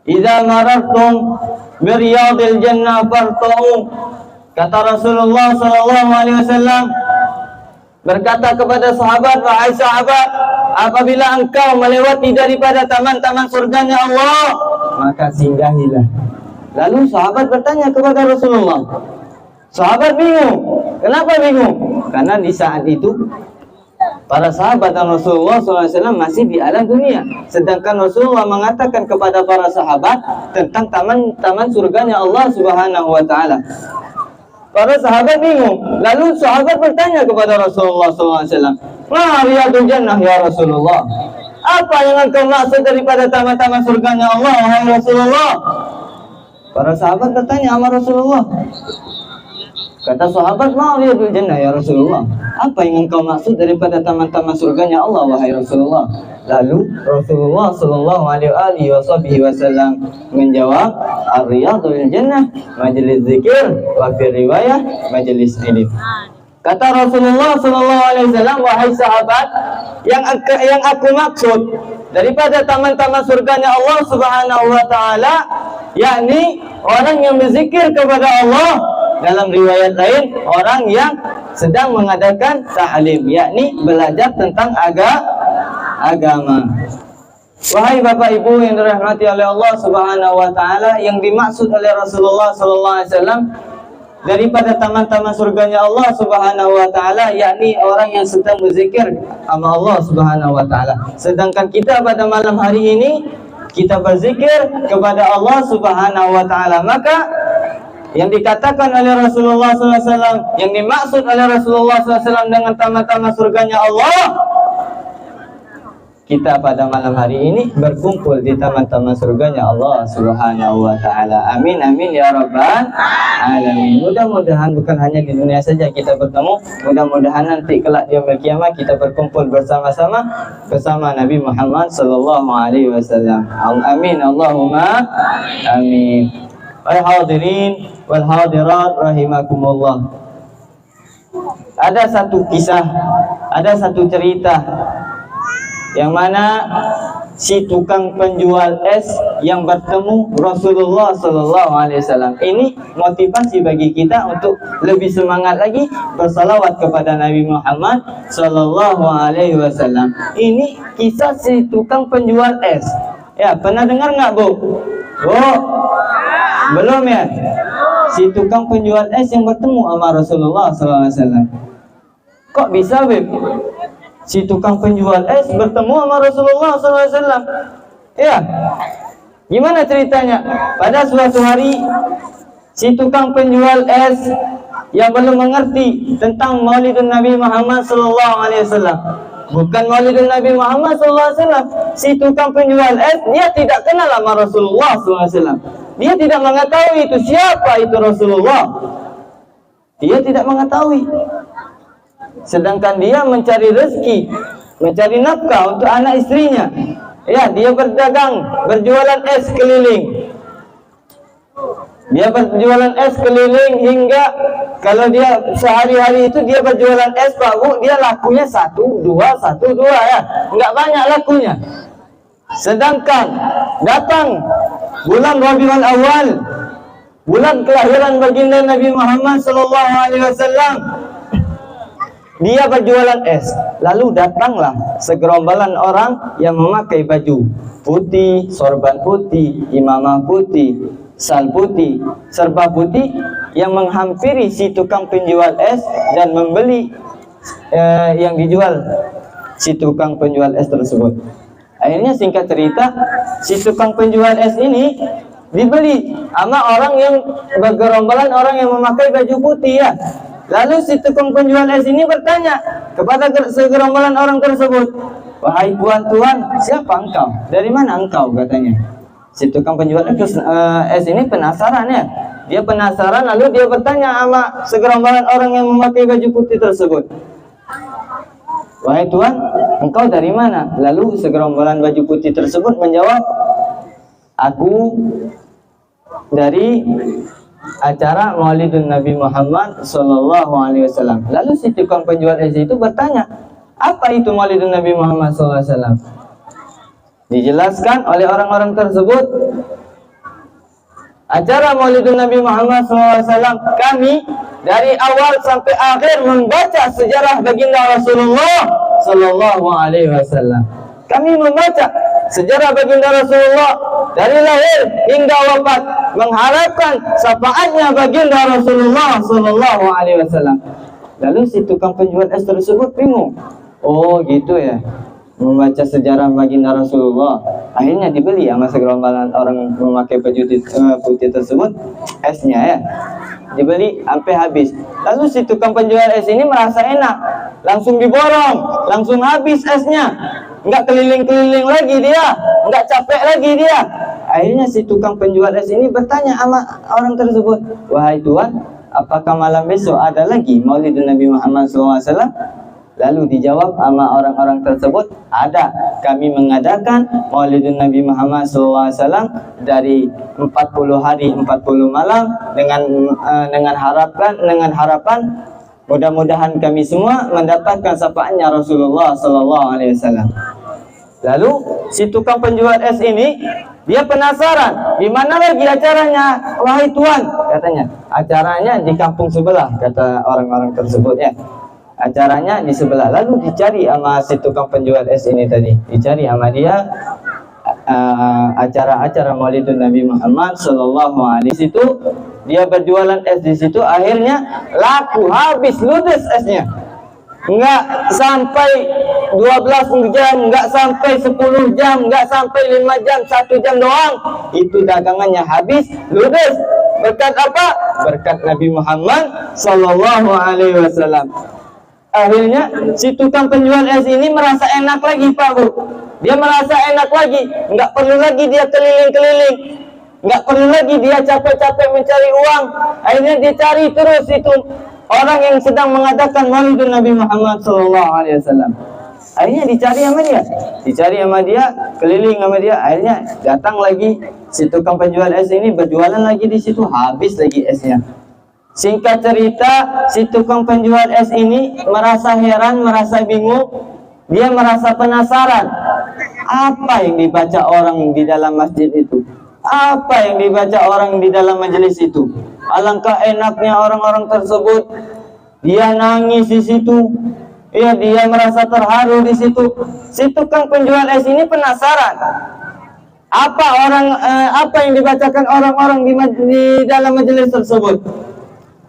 "Idza marartum bi riyadil jannah farta'u." Kata Rasulullah sallallahu alaihi wasallam berkata kepada sahabat, "Wahai sahabat, apabila engkau melewati daripada taman-taman surganya Allah, maka singgahilah." Lalu sahabat bertanya kepada Rasulullah. Sahabat bingung. Kenapa bingung? Karena di saat itu para sahabat dan Rasulullah SAW masih di alam dunia, sedangkan Rasulullah mengatakan kepada para sahabat tentang taman-taman surganya Allah Subhanahu wa taala. Para sahabat bingung. Lalu sahabat bertanya kepada Rasulullah SAW, "Ma riyadul jannah ya Rasulullah?" Apa yang engkau maksud daripada taman-taman surganya Allah, wahai Rasulullah? Para sahabat bertanya sama Rasulullah. Kata sahabat, "Ma riyadul jannah ya Rasulullah?" Apa yang engkau maksud daripada taman-taman surganya Allah, wahai Rasulullah? Lalu Rasulullah sallallahu alaihi wasallam menjawab, "Ar-riyadul jannah majlis zikir, wa fi riwayah majlis ilm." Kata Rasulullah sallallahu alaihi wasallam, "Wahai sahabat, yang aku maksud daripada taman-taman surganya Allah Subhanahu wa taala, yakni orang yang berzikir kepada Allah." Dalam riwayat lain, orang yang sedang mengadakan ta'lim, yakni belajar tentang agama. Wahai Bapak Ibu yang dirahmati oleh Allah Subhanahu wa taala, yang dimaksud oleh Rasulullah sallallahu alaihi wasallam daripada taman-taman surganya Allah Subhanahu wa taala, yakni orang yang sedang berzikir sama Allah Subhanahu wa taala. Sedangkan kita pada malam hari ini kita berzikir kepada Allah Subhanahu wa taala, maka yang dikatakan oleh Rasulullah SAW, yang dimaksud oleh Rasulullah SAW dengan taman-taman surganya Allah, kita pada malam hari ini berkumpul di taman-taman surganya Allah Subhanahu wa taala. Amin amin ya rabbal alamin. Mudah-mudahan bukan hanya di dunia saja kita bertemu, mudah-mudahan nanti kelak di yaumil qiyamah kita berkumpul bersama-sama bersama Nabi Muhammad sallallahu alaihi wasallam. Amin Allahumma amin. Wahai hadirin wal hadirat rahimakumullah. Ada satu kisah, ada satu cerita yang mana si tukang penjual es yang bertemu Rasulullah sallallahu alaihi wasallam. Ini motivasi bagi kita untuk lebih semangat lagi bersalawat kepada Nabi Muhammad sallallahu alaihi wasallam. Ini kisah si tukang penjual es. Ya, pernah dengar nggak, Bu? Oh, belum ya? Si tukang penjual es yang bertemu sama Rasulullah SAW. Kok bisa, Beb? Si tukang penjual es bertemu sama Rasulullah SAW. Ya, gimana ceritanya? Pada suatu hari, si tukang penjual es yang belum mengerti tentang Maulidun Nabi Muhammad sallallahu alaihi wasallam. Bukan Maulidun Nabi Muhammad sallallahu alaihi wasallam. Si tukang penjual es, dia tidak kenal sama Rasulullah sallallahu alaihi wasallam. Dia tidak mengetahui itu siapa itu Rasulullah. Dia tidak mengetahui. Sedangkan dia mencari rezeki, mencari nafkah untuk anak istrinya. Ya, dia berdagang, berjualan es keliling. Dia berjualan es keliling hingga kalau dia sehari-hari itu dia berjualan es, Pak Bu, dia lakunya 1, 2 ya. Enggak banyak lakunya. Sedangkan datang bulan Rabiul Awal, bulan kelahiran baginda Nabi Muhammad sallallahu alaihi wasallam, dia berjualan es. Lalu datanglah segerombolan orang yang memakai baju putih, sorban putih, imamah putih, sal putih, serba putih, yang menghampiri si tukang penjual es dan membeli yang dijual si tukang penjual es tersebut. Akhirnya singkat cerita, si tukang penjual es ini dibeli sama orang yang bergerombolan orang yang memakai baju putih ya. Lalu si tukang penjual es ini bertanya kepada segerombolan orang tersebut, "Wahai tuan-tuan, siapa engkau? Dari mana engkau?" katanya. Si tukang penjual es ini penasaran ya. Dia penasaran lalu dia bertanya sama segerombolan orang yang memakai baju putih tersebut, "Wahai tuan, engkau dari mana?" Lalu segerombolan baju putih tersebut menjawab, "Aku dari acara Maulidun Nabi Muhammad sallallahu alaihi wasallam." Lalu si tukang penjual es itu bertanya, "Apa itu Maulidun Nabi Muhammad sallallahu alaihi wasallam?" Dijelaskan oleh orang-orang tersebut, acara Maulidun Nabi Muhammad SAW, kami dari awal sampai akhir membaca sejarah baginda Rasulullah Sallallahu Alaihi Wasallam. Kami membaca sejarah baginda Rasulullah dari lahir hingga wafat, mengharapkan syafaatnya baginda Rasulullah Sallallahu Alaihi Wasallam. Lalu si tukang penjual es tersebut bingung. Oh gitu ya, membaca sejarah baginda Rasulullah. Akhirnya dibeli sama segerombolan orang memakai baju putih tersebut esnya ya. Dibeli sampai habis. Lalu si tukang penjual es ini merasa enak, langsung diborong, langsung habis esnya. Enggak keliling-keliling lagi dia, enggak capek lagi dia. Akhirnya si tukang penjual es ini bertanya sama orang tersebut, "Wahai tuan, apakah malam besok ada lagi Maulidun Nabi Muhammad SAW?" Lalu dijawab sama orang-orang tersebut, "Ada, kami mengadakan Maulidun Nabi Muhammad SAW dari 40 hari 40 malam dengan harapan mudah-mudahan kami semua mendapatkan syafaatnya Rasulullah SAW." Lalu si tukang penjual es ini dia penasaran, di mana lagi acaranya? "Wahai tuan," katanya, "acaranya di kampung sebelah," kata orang-orang tersebut ya. Acaranya di sebelah. Lalu dicari sama si tukang penjual es ini tadi, dicari sama dia acara-acara Maulidun Nabi Muhammad Sallallahu Alaihi Wasallam. Situ dia berjualan es di situ, akhirnya laku habis ludes esnya. Enggak sampai 12 jam, enggak sampai 10 jam, enggak sampai 5 jam, 1 jam doang itu dagangannya habis ludes. Berkat apa? Berkat Nabi Muhammad Sallallahu Alaihi Wasallam. Akhirnya si tukang penjual es ini merasa enak lagi Pak Bu. Dia merasa enak lagi, nggak perlu lagi dia keliling-keliling, nggak perlu lagi dia capek-capek mencari uang. Akhirnya dicari terus itu orang yang sedang mengadakan Maulidun Nabi Muhammad SAW. Akhirnya dicari sama dia, keliling sama dia. Akhirnya datang lagi si tukang penjual es ini berjualan lagi di situ, habis lagi esnya. Singkat cerita, si tukang penjual es ini merasa heran, merasa bingung, dia merasa penasaran. Apa yang dibaca orang di dalam masjid itu? Apa yang dibaca orang di dalam majelis itu? Alangkah enaknya orang-orang tersebut. Dia nangis di situ. Ya, dia merasa terharu di situ. Si tukang penjual es ini penasaran. Apa yang dibacakan orang-orang di dalam majelis tersebut?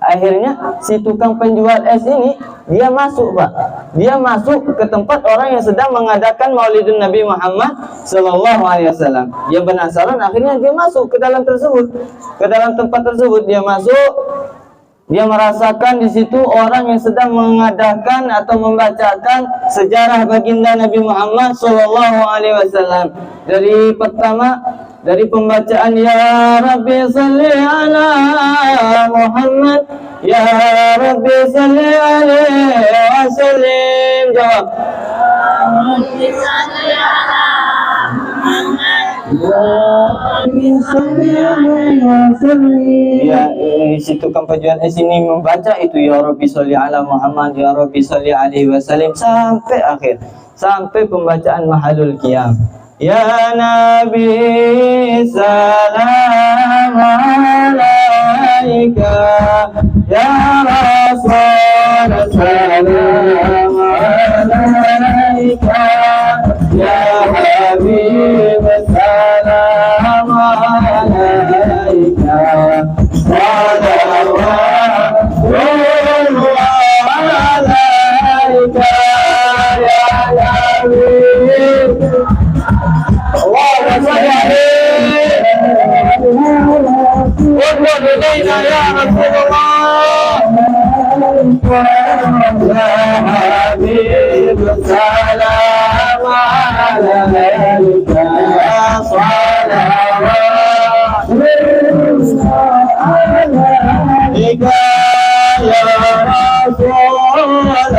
Akhirnya si tukang penjual es ini dia masuk Pak. Dia masuk ke tempat orang yang sedang mengadakan Maulidun Nabi Muhammad Sallallahu Alaihi Wasallam. Dia penasaran, akhirnya dia masuk ke dalam tersebut, ke dalam tempat tersebut. Dia masuk, Dia merasakan di situ orang yang sedang mengadakan atau membacakan sejarah baginda Nabi Muhammad SAW. Dari pertama, dari pembacaan Ya Rabbi salli ala Muhammad, Ya Rabbi salli alaihi wa sallim. Jawab. Ya, di situ kan penjual di sini membaca itu Ya Rabbi sholli ala Muhammad, Ya Rabbi sholli alaihi wasallam sampai akhir, sampai pembacaan mahalul qiyam. Ya Nabi salam alaika, Ya Rasul salam alaika, Ya Habib salam alaika, salawatullah alaika, ya Nabi. Allahumma salli alaihi wa sallim ya Rasulullah. Ya Habib salam alaika, alaika ya Rasulullah.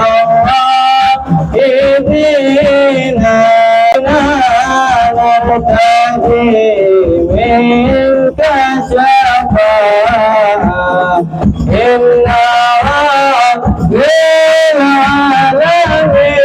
Idina nartadi minka syafa'ah, inna rabbil alamin.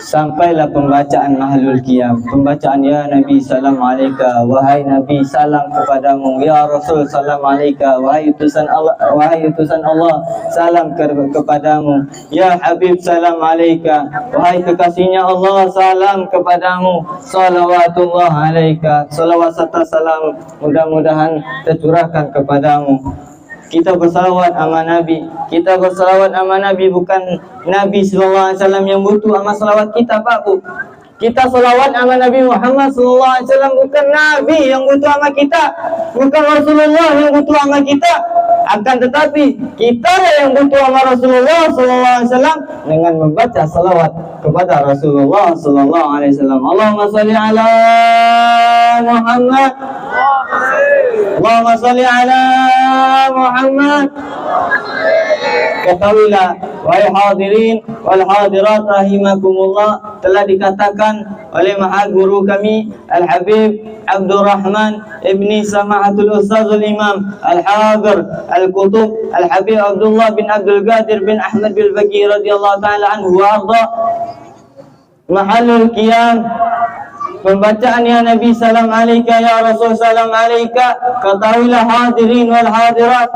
Sampailah pembacaan mahlul qiyam, pembacaan Ya Nabi salam alaika, wahai Nabi salam kepadamu, Ya Rasul salam alaika, wahai utusan Allah salam kepadamu, Ya Habib salam alaika, wahai kekasihnya Allah salam kepadamu, salawatullah alaika, salawat serta salam mudah-mudahan tercurahkan kepadamu. Kita bersalawat sama Nabi. Kita bersalawat sama Nabi, bukan Nabi sallallahu alaihi wasallam yang butuh sama salawat kita, Pak Bu. Kita salawat sama Nabi Muhammad sallallahu alaihi wasallam, bukan Nabi yang butuh sama kita, bukan Rasulullah yang butuh sama kita. Akan tetapi kita yang butuh sama Rasulullah sallallahu alaihi wasallam dengan membaca salawat kepada Rasulullah sallallahu alaihi wasallam. Allahumma shalli ala Muhammad. Allahumma shalli ala Muhammad. Ketahuilah wahai hadirin wal hadirat rahimakumullah, telah dikatakan oleh maha guru kami Al-Habib Abdurrahman Ibni Samahatul Ustazul Imam Al-Hadir Al-Qutub Al-Habib Abdullah bin Abdul Qadir bin Ahmad bin Baqi radhiyallahu ta'ala anhu wa arda. Mahalul qiyam, pembacaan Ya Nabi salam alaika, Ya Rasul salam alaika. Ketahuilah hadirin wal hadirat,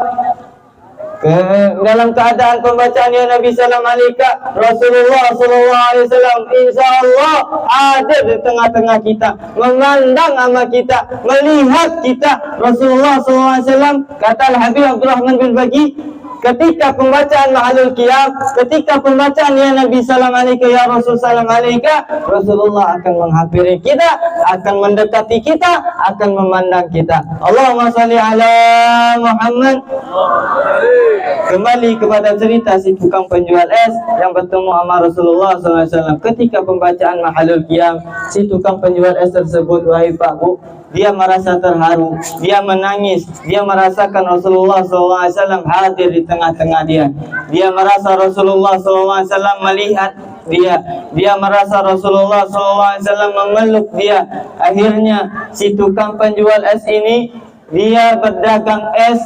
dalam keadaan pembacaan Ya Nabi salam alaika, Rasulullah sallallahu alaihi wasallam insyaallah ada di tengah-tengah kita, memandang sama kita, melihat kita. Rasulullah sallallahu alaihi wasallam, kata Al-Habib Abdurrahman bin Baqi, ketika pembacaan ma'alul qiyam, ketika pembacaan ya Nabi salam alaika ya Rasul salam alaika, Rasulullah akan menghampiri kita, akan mendekati kita, akan memandang kita. Allahumma shalli ala Muhammad. Kembali kepada cerita si tukang penjual es yang bertemu sama Rasulullah SAW. Ketika pembacaan ma'alul qiyam, si tukang penjual es tersebut, wahai Pak Bu, dia merasa terharu, dia menangis, dia merasakan Rasulullah SAW hadir di tengah-tengah dia. Dia merasa Rasulullah SAW melihat dia merasa Rasulullah SAW memeluk dia. Akhirnya si tukang penjual es ini, dia berdagang es,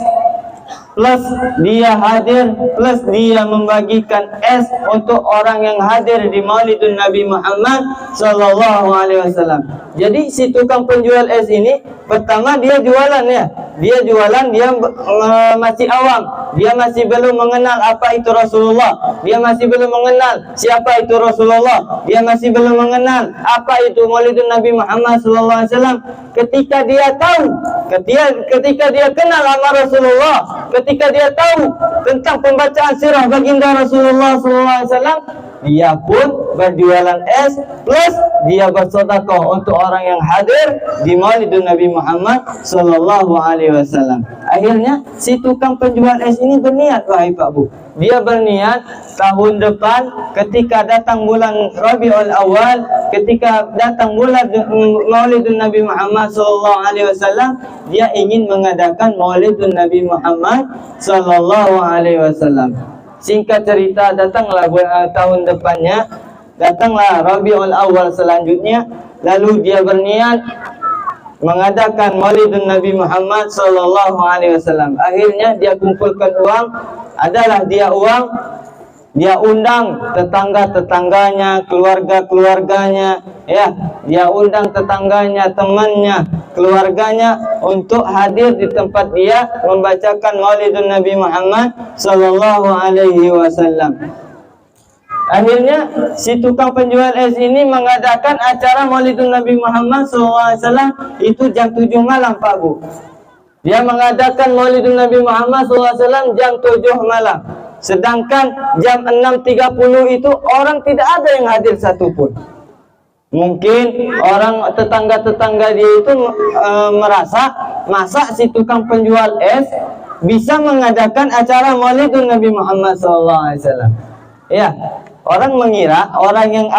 plus dia hadir, plus dia membagikan es untuk orang yang hadir di Maulidun Nabi Muhammad sallallahu alaihi wasallam. Jadi si tukang penjual es ini, pertama dia jualan ya. Dia jualan, dia masih awam. Dia masih belum mengenal apa itu Rasulullah. Dia masih belum mengenal siapa itu Rasulullah. Dia masih belum mengenal apa itu Maulidun Nabi Muhammad sallallahu alaihi wasallam. Ketika dia tahu, ketika dia kenal sama Rasulullah, ketika dia tahu tentang pembacaan sirah baginda Rasulullah SAW, dia pun berjualan es, plus dia bersedekah untuk orang yang hadir di Maulidun Nabi Muhammad SAW. Akhirnya si tukang penjual es ini berniat, wahai Pak Bu, dia berniat tahun depan ketika datang bulan Rabiul Awal, ketika datang bulan Maulidun Nabi Muhammad SAW, dia ingin mengadakan Maulidun Nabi Muhammad SAW. Singkat cerita, datanglah tahun depannya, datanglah Rabiul Awal selanjutnya, lalu dia berniat mengadakan Maulidun Nabi Muhammad SAW. Akhirnya dia kumpulkan uang, adalah dia undang tetangga-tetangganya, keluarga-keluarganya, ya, dia undang tetangganya, temannya, keluarganya untuk hadir di tempat dia membacakan Maulidun Nabi Muhammad sallallahu alaihi wasallam. Akhirnya si tukang penjual es ini mengadakan acara Maulidun Nabi Muhammad sallallahu alaihi wasallam itu jam 7 malam, Pak Bu. Dia mengadakan Maulidun Nabi Muhammad sallallahu alaihi wasallam jam 7 malam. Sedangkan jam 6.30 itu orang tidak ada yang hadir satupun. Mungkin orang tetangga-tetangga dia itu merasa, masa si tukang penjual es bisa mengadakan acara Maulidun Nabi Muhammad SAW. Ya, orang mengira, orang yang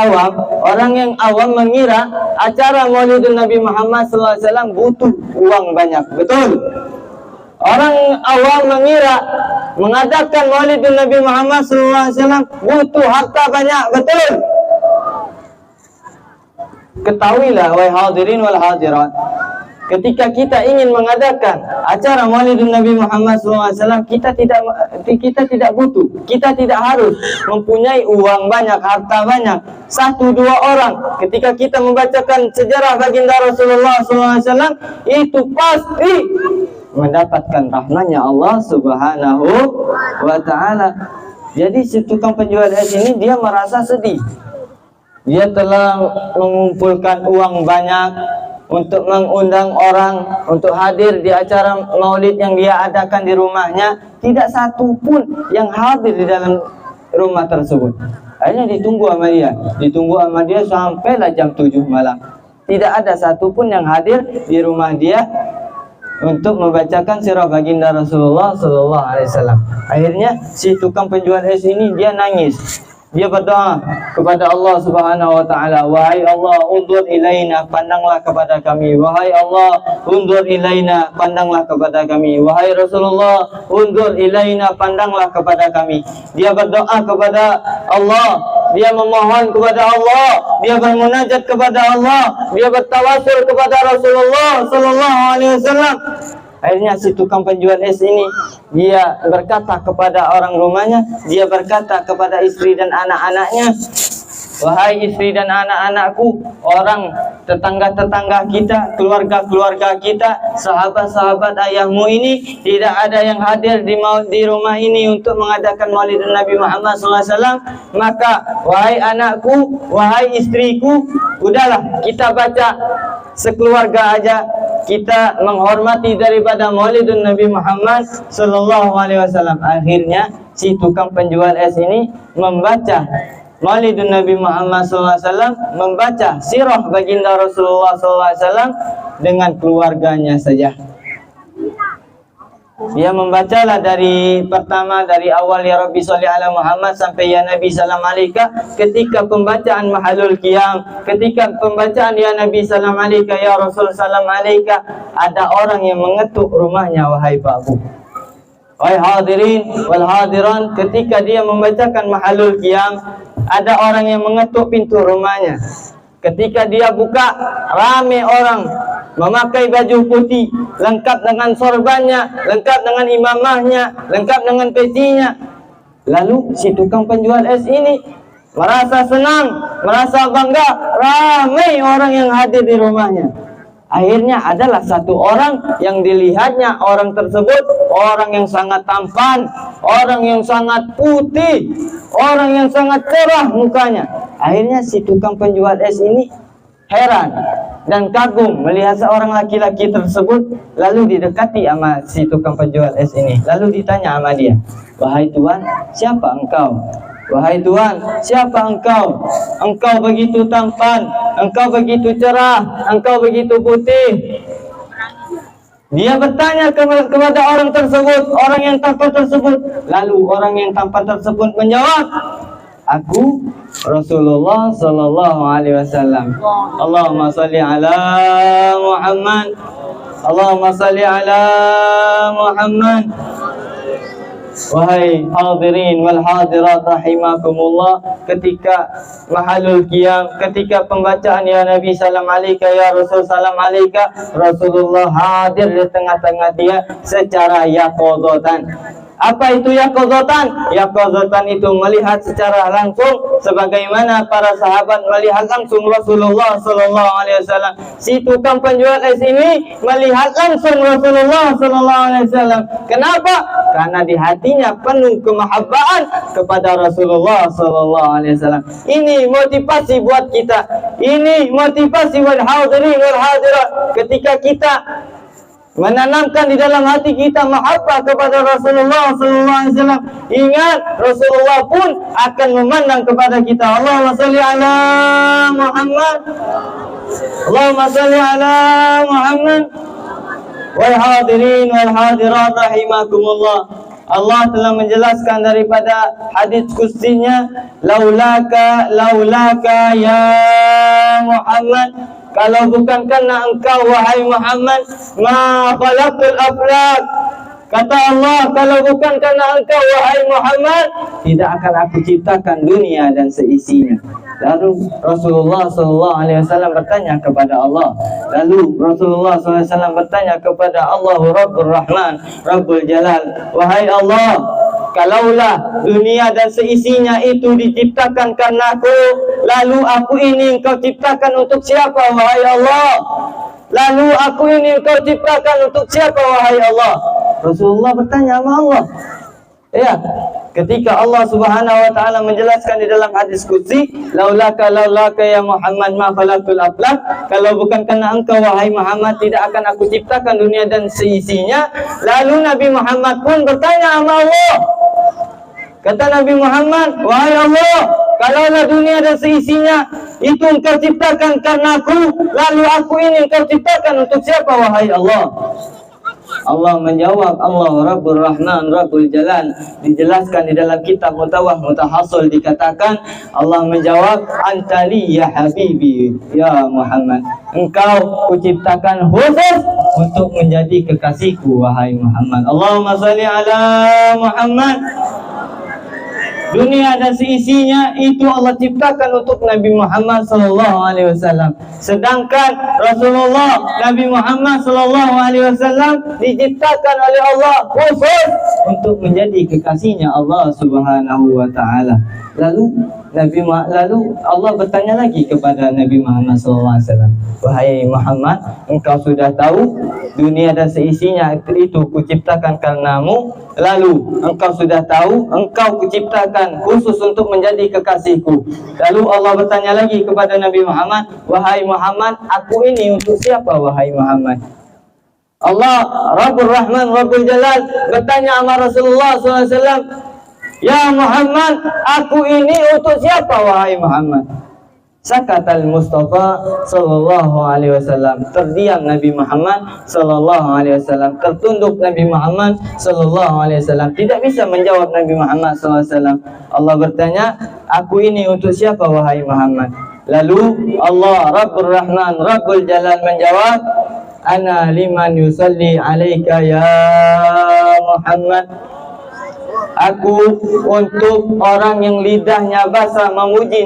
awam mengira acara Maulidun Nabi Muhammad SAW butuh uang banyak, betul? Orang awam mengira mengadakan Maulidun Nabi Muhammad SAW butuh harta banyak, betul? Ketahuilah, wahai hadirin wal hadirat, ketika kita ingin mengadakan acara Maulidun Nabi Muhammad SAW, kita tidak butuh, kita tidak harus mempunyai uang banyak, harta banyak. 1-2 orang, ketika kita membacakan sejarah baginda Rasulullah SAW, itu pasti mendapatkan rahmatnya Allah Subhanahu wa Ta'ala. Jadi si tukang penjual es ini dia merasa sedih. Dia telah mengumpulkan uang banyak untuk mengundang orang untuk hadir di acara maulid yang dia adakan di rumahnya. Tidak satu pun yang hadir di dalam rumah tersebut. Akhirnya ditunggu sama dia sampailah jam 7 malam. Tidak ada satu pun yang hadir di rumah dia untuk membacakan sirah baginda Rasulullah SAW. Akhirnya si tukang penjual es ini dia nangis. Dia berdoa kepada Allah Subhanahu wa Ta'ala, wahai Allah, undur ilaina, pandanglah kepada kami. Wahai Allah, undur ilaina, pandanglah kepada kami. Wahai Rasulullah, undur ilaina, pandanglah kepada kami. Dia berdoa kepada Allah, dia memohon kepada Allah, dia bermunajat kepada Allah, dia bertawasul kepada Rasulullah sallallahu alaihi wasallam. Akhirnya si tukang penjual es ini dia berkata kepada orang rumahnya, dia berkata kepada istri dan anak-anaknya, wahai istri dan anak-anakku, orang tetangga-tetangga kita, keluarga-keluarga kita, sahabat-sahabat ayahmu ini tidak ada yang hadir di rumah ini untuk mengadakan Maulidun Nabi Muhammad SAW. Maka wahai anakku, wahai istriku, udahlah kita baca sekeluarga aja kita menghormati daripada Maulidun Nabi Muhammad sallallahu alaihi wasallam. Akhirnya si tukang penjual es ini membaca Maulidun Nabi Muhammad sallallahu alaihi wasallam, membaca sirah baginda Rasulullah sallallahu alaihi wasallam dengan keluarganya saja. Dia membacalah dari pertama, dari awal ya Rabbi sholli ala Muhammad sampai ya Nabi salam alaika. Ketika pembacaan mahalul qiyam, ketika pembacaan ya Nabi salam alaika, ya Rasul salam alaika, ada orang yang mengetuk rumahnya, wahai Pak Bu. Wahai hadirin wal hadiran, ketika dia membacakan mahalul qiyam, ada orang yang mengetuk pintu rumahnya. Ketika dia buka, rame orang memakai baju putih, lengkap dengan sorbannya, lengkap dengan imamahnya, lengkap dengan pecinya. Lalu si tukang penjual es ini merasa senang, merasa bangga, ramai orang yang hadir di rumahnya. Akhirnya adalah satu orang yang dilihatnya, orang tersebut orang yang sangat tampan, orang yang sangat putih, orang yang sangat cerah mukanya. Akhirnya si tukang penjual es ini heran dan kagum melihat seorang laki-laki tersebut. Lalu didekati sama si tukang penjual es ini, lalu ditanya sama dia, wahai Tuan, siapa engkau? Wahai Tuan, siapa engkau? Engkau begitu tampan, engkau begitu cerah, engkau begitu putih. Dia bertanya kepada orang tersebut, orang yang tampan tersebut. Lalu orang yang tampan tersebut menjawab, aku Rasulullah sallallahu alaihi wasallam. Allahumma shalli ala Muhammad. Allahumma shalli ala Muhammad. Wahai hadirin wal hadirat rahimakumullah, ketika mahalul qiyam, ketika pembacaan ya Nabi salam alaika, ya Rasul salam alaika, Rasulullah hadir di tengah-tengah dia secara yaqadatan. Apa itu yaqadatan? Yaqadatan itu melihat secara langsung sebagaimana para sahabat melihat langsung Rasulullah sallallahu alaihi wasallam. Si tukang penjual es ini melihat langsung Rasulullah sallallahu alaihi wasallam. Kenapa? Karena di hatinya penuh kemahabbaan kepada Rasulullah sallallahu alaihi wasallam. Ini motivasi buat kita. Ini motivasi buat hadirin wal hadirat. Ketika kita menanamkan di dalam hati kita mahabbah kepada Rasulullah sallallahu alaihi wasallam, ingat Rasulullah pun akan memandang kepada kita. Allahumma shalli ala Muhammad. Allahumma shalli ala Muhammad. Wal hadirin wal hadirat rahimakumullah, Allah telah menjelaskan daripada hadis kursinya, laulaka ya Muhammad, kalau bukan karena engkau wahai Muhammad, ma khalaqtul aflak. Kata Allah, kalau bukan karena engkau wahai Muhammad, tidak akan aku ciptakan dunia dan seisinya. Lalu Rasulullah SAW bertanya kepada Allah. Lalu Rasulullah SAW bertanya kepada Allah Rabbul Rahman, Rabbul Jalal, wahai Allah, kalaulah dunia dan seisinya itu diciptakan karena aku, lalu aku ini engkau ciptakan untuk siapa wahai Allah? Lalu aku ini engkau ciptakan untuk siapa wahai Allah? Rasulullah bertanya sama Allah. Ya, ketika Allah Subhanahu wa taala menjelaskan di dalam hadis qudsi, laulaka ya Muhammad ma khalaqtul aflak, kalau bukan karena engkau wahai Muhammad, tidak akan aku ciptakan dunia dan seisinya. Lalu Nabi Muhammad pun bertanya sama Allah. Kata Nabi Muhammad, wahai Allah, kalaulah dunia dan seisinya itu engkau ciptakan karena aku, lalu aku ini engkau ciptakan untuk siapa wahai Allah? Allah menjawab, Allah Rabbul Rahman Rabbul Jalal. Dijelaskan di dalam kitab Mutawah Mutahasul, dikatakan Allah menjawab, antali ya habibi ya Muhammad, engkau kuciptakan khusus untuk menjadi kekasihku wahai Muhammad. Allahumma shalli ala Muhammad. Dunia dan seisinya itu Allah ciptakan untuk Nabi Muhammad sallallahu alaihi wasallam. Sedangkan Rasulullah Nabi Muhammad sallallahu alaihi wasallam diciptakan oleh Allah khusus untuk menjadi kekasihnya Allah Subhanahu wa taala. Lalu Allah bertanya lagi kepada Nabi Muhammad sallallahu alaihi wasallam, wahai Muhammad, engkau sudah tahu dunia dan seisinya itu kuciptakan karenamu. Lalu engkau sudah tahu engkau kuciptakan ciptakan khusus untuk menjadi kekasihku. Lalu Allah bertanya lagi kepada Nabi Muhammad, wahai Muhammad, aku ini untuk siapa wahai Muhammad? Allah Rabbul Rahman Rabbul Jalal bertanya sama Rasulullah SAW, ya Muhammad, aku ini untuk siapa wahai Muhammad? Sakatal Mustafa sallallahu alaihi wasallam. Terdiam Nabi Muhammad sallallahu alaihi wasallam. Tertunduk Nabi Muhammad sallallahu alaihi wasallam. Tidak bisa menjawab Nabi Muhammad sallallahu alaihi wasallam. Allah bertanya, aku ini untuk siapa wahai Muhammad? Lalu Allah Rabbul Rahman Rabbul Jalal menjawab, ana liman yusalli alaika ya Muhammad. Aku untuk orang yang lidahnya basah memuji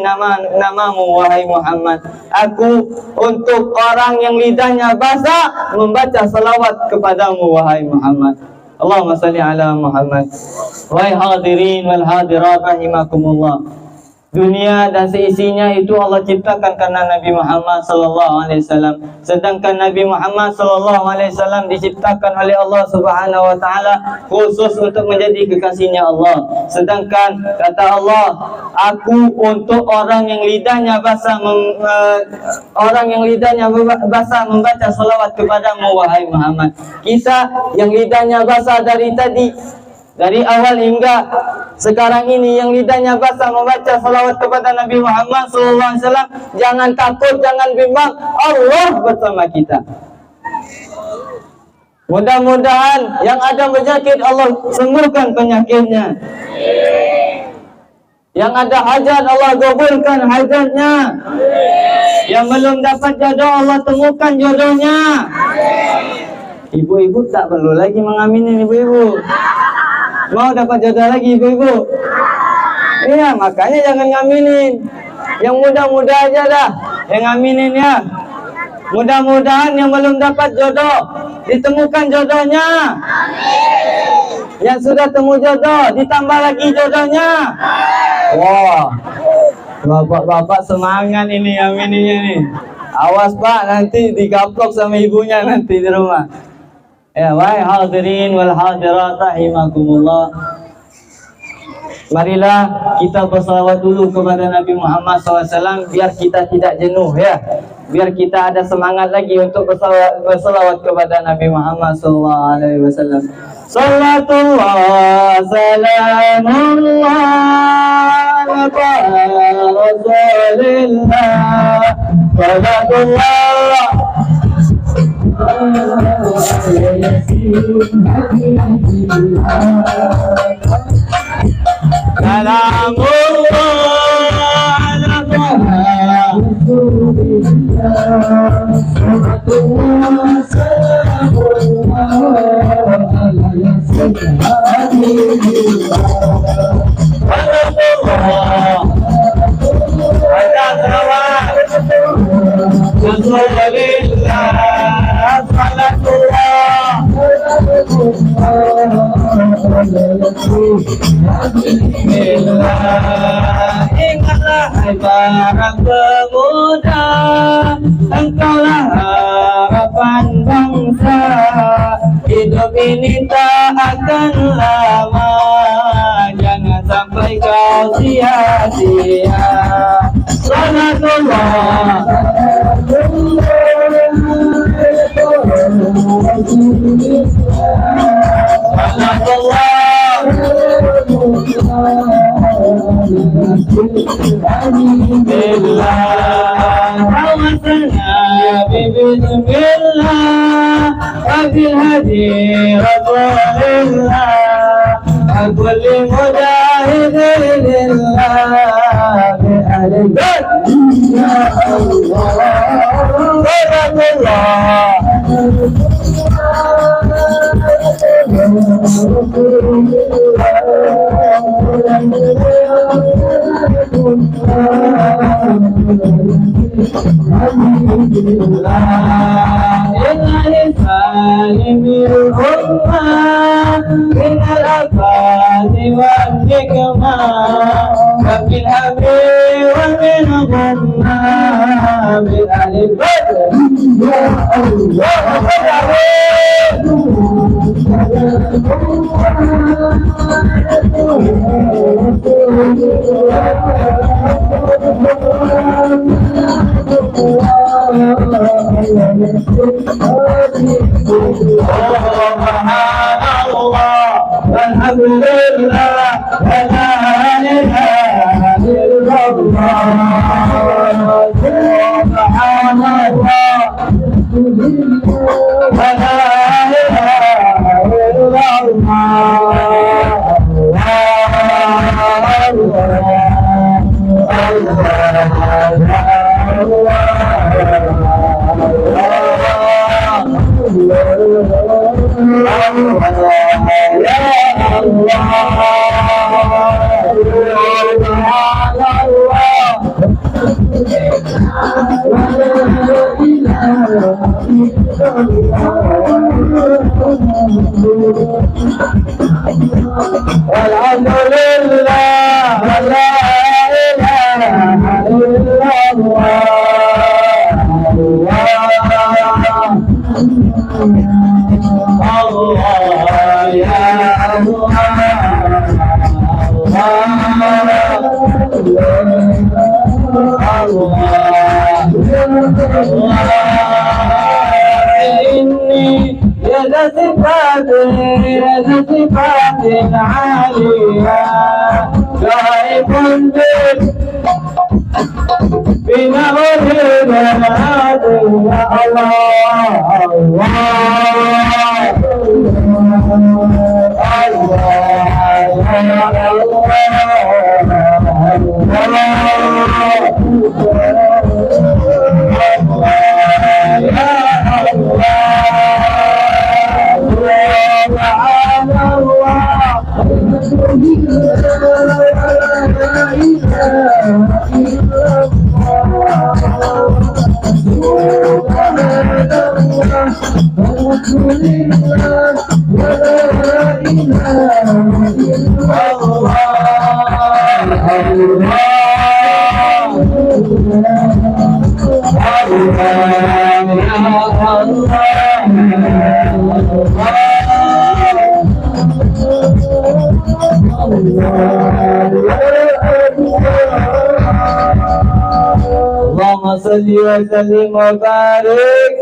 namamu wahai Muhammad. Aku untuk orang yang lidahnya basah membaca salawat kepadamu wahai Muhammad. Allahumma salli ala Muhammad. Wahai hadirin wal hadirat rahimakumullah. Dunia dan seisinya itu Allah ciptakan karena Nabi Muhammad sallallahu alaihi wasallam. Sedangkan Nabi Muhammad sallallahu alaihi wasallam diciptakan oleh Allah Subhanahu wa taala khusus untuk menjadi kekasihnya Allah. Sedangkan kata Allah, aku untuk orang yang lidahnya basah membaca salawat kepadamu wahai Muhammad. Kita yang lidahnya basah dari tadi, dari awal hingga sekarang ini yang lidahnya basah membaca salawat kepada Nabi Muhammad SAW, jangan takut, jangan bimbang, Allah bersama kita. Mudah-mudahan yang ada penyakit Allah sembuhkan penyakitnya. Yang ada hajat Allah kabulkan hajatnya. Yang belum dapat jodoh Allah temukan jodohnya. Ibu-ibu tak perlu lagi mengaminin ibu-ibu. Mau dapat jodoh lagi ibu-ibu? Iya, makanya jangan ngaminin. Yang muda-muda aja dah yang ngaminin ya. Mudah-mudahan yang belum dapat jodoh ditemukan jodohnya. Yang sudah temu jodoh ditambah lagi jodohnya. Wah, bapak-bapak semangat ini ngamininnya nih. Awas Pak, nanti digaplok sama ibunya nanti di rumah. Ya, wahai hadirin wal hadirat rahimakumullah. Marilah kita bersalawat dulu kepada Nabi Muhammad SAW biar kita tidak jenuh ya. Biar kita ada semangat lagi untuk bersalawat kepada Nabi Muhammad SAW. Salatullah salamullah ala Rasulillah. Salatullah ingatlah hai para pemuda, engkaulah harapan bangsa. Hidup ini tak akan lama, jangan sampai kau sia-sia. Salatullah Abil Hadi Rasulillah Kulli mujahidillah Bi ahli bait Ya Allah Allah Allahumma salli wa sallim wa barik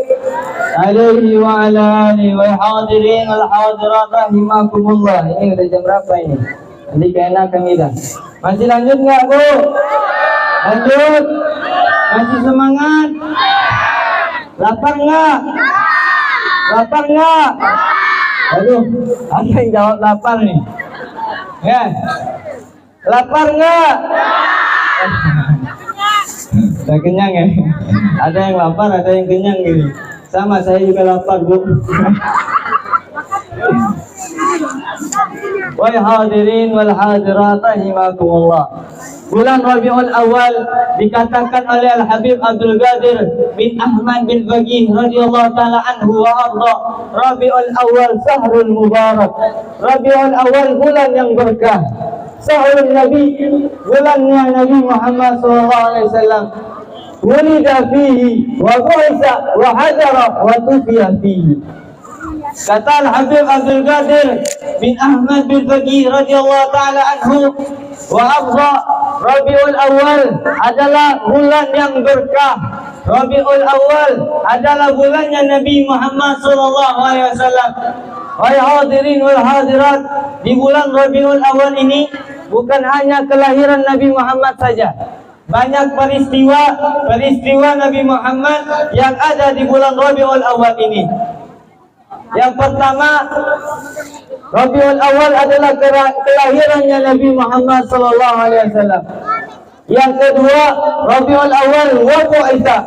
alaihi wa ala alihi wa hadirin wal hadirat rahimakumullah. Ini udah jam berapa ini? Nanti keenakan kita. Masih lanjut nggak, Bu? Lanjut? Masih semangat? Lapar nggak? Lapar nggak? Aduh, ada yang jawab lapar nih. Ya, lapar nggak? Udah kenyang ya? Ada yang lapar, ada yang kenyang gini. Sama, saya juga lapar, Bu. Wahai hadirin wal hadirat rahimakumullah. Bulan Rabiul Awal dikatakan oleh Al-Habib Abdul Qadir bin Ahmad bin Bagih radhiyallahu taala anhu wa arda, Rabiul Awal sahrul mubarak. Rabiul Awal bulan yang berkah. Sahrul Nabi, bulannya Nabi Muhammad sallallahu alaihi wasallam. Wulida fihi wa bu'itha wa hajara wa tufiya fihi. Kata Al-Habib Abdul Qadir bin Ahmad bin Bagih radhiyallahu taala anhu wa afdha, Rabiul Awal adalah bulan yang berkah. Rabiul Awal adalah bulannya Nabi Muhammad sallallahu alaihi wasallam. Wahai hadirin wal hadirat, di bulan Rabiul Awal ini bukan hanya kelahiran Nabi Muhammad saja. Banyak peristiwa Nabi Muhammad yang ada di bulan Rabiul Awal ini. Yang pertama, Rabiul Awal adalah kelahirannya Nabi Muhammad sallallahu alaihi wasallam. Yang kedua, Rabiul Awal wa bu'itha,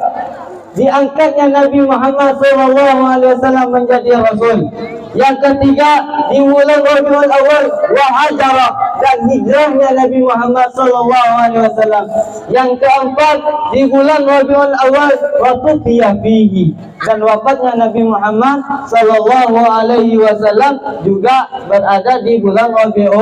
diangkatnya Nabi Muhammad sallallahu alaihi wasallam menjadi rasul. Yang ketiga, di bulan Rabiul Awal wa hajara, dan hijrahnya Nabi Muhammad sallallahu alaihi wasallam. Yang keempat, di bulan Rabiul Awal wa tufiya fihi, dan wafatnya Nabi Muhammad sallallahu alaihi wasallam juga berada di bulan Rabiul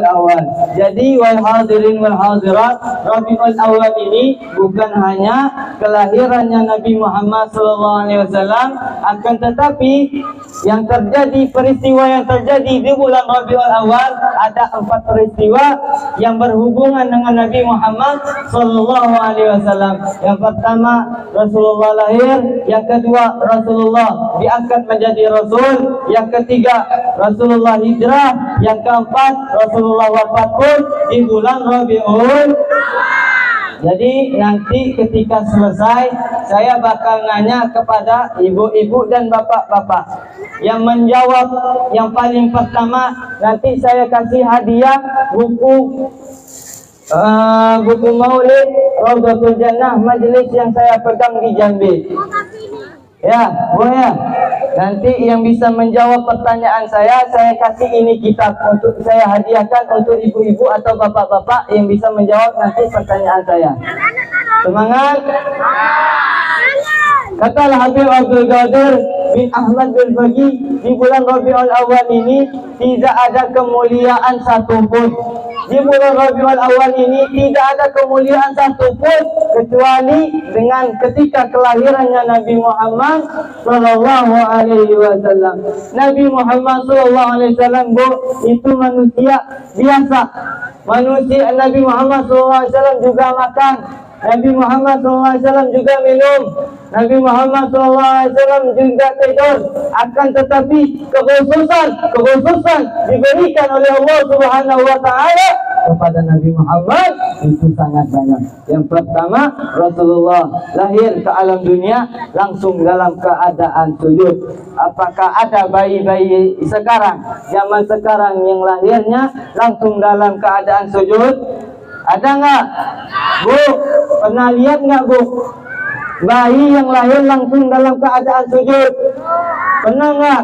Awal. Jadi wahai hadirin wal hadirat, Rabiul Awal ini bukan hanya kelahirannya Nabi Muhammad sallallahu alaihi wasallam, akan tetapi yang terjadi, peristiwa yang terjadi di bulan Rabiul Awal, ada 4 peristiwa yang berhubungan dengan Nabi Muhammad sallallahu alaihi wasallam. Yang pertama, Rasulullah lahir, yang kedua, Rasulullah diangkat menjadi rasul, yang ketiga, Rasulullah hijrah, yang keempat, Rasulullah wafat pun di bulan Rabiul. Jadi nanti ketika selesai, saya bakal nanya kepada ibu-ibu dan bapak-bapak. Yang menjawab yang paling pertama, nanti saya kasih hadiah buku Maulid Raudhatul Jannah majelis yang saya pegang di Jambi. Ya, boleh ya. Nanti yang bisa menjawab pertanyaan saya kasih ini kitab untuk saya hadiahkan untuk ibu-ibu atau bapak-bapak yang bisa menjawab nanti pertanyaan saya. Semangat. Katalah Habib Abdul Qadir bin Ahmad bin Bagi, di bulan Rabiul Awal ini tidak ada kemuliaan satupun. Di bulan Rabiul Awal ini tidak ada kemuliaan satupun kecuali dengan ketika kelahirannya Nabi Muhammad sallallahu alaihi wasallam. Nabi Muhammad sallallahu alaihi wasallam itu manusia biasa. Manusia Nabi Muhammad sallallahu alaihi wasallam juga makan. Nabi Muhammad SAW juga minum. Nabi Muhammad SAW juga tidur. Akan tetapi kekhususan diberikan oleh Allah Subhanahu Wa Taala kepada Nabi Muhammad itu sangat banyak. Yang pertama, Rasulullah lahir ke alam dunia langsung dalam keadaan sujud. Apakah ada bayi-bayi sekarang, zaman sekarang yang lahirnya langsung dalam keadaan sujud? Ada nggak, Bu? Pernah lihat nggak, Bu? Bayi yang lahir langsung dalam keadaan sujud? Pernah nggak?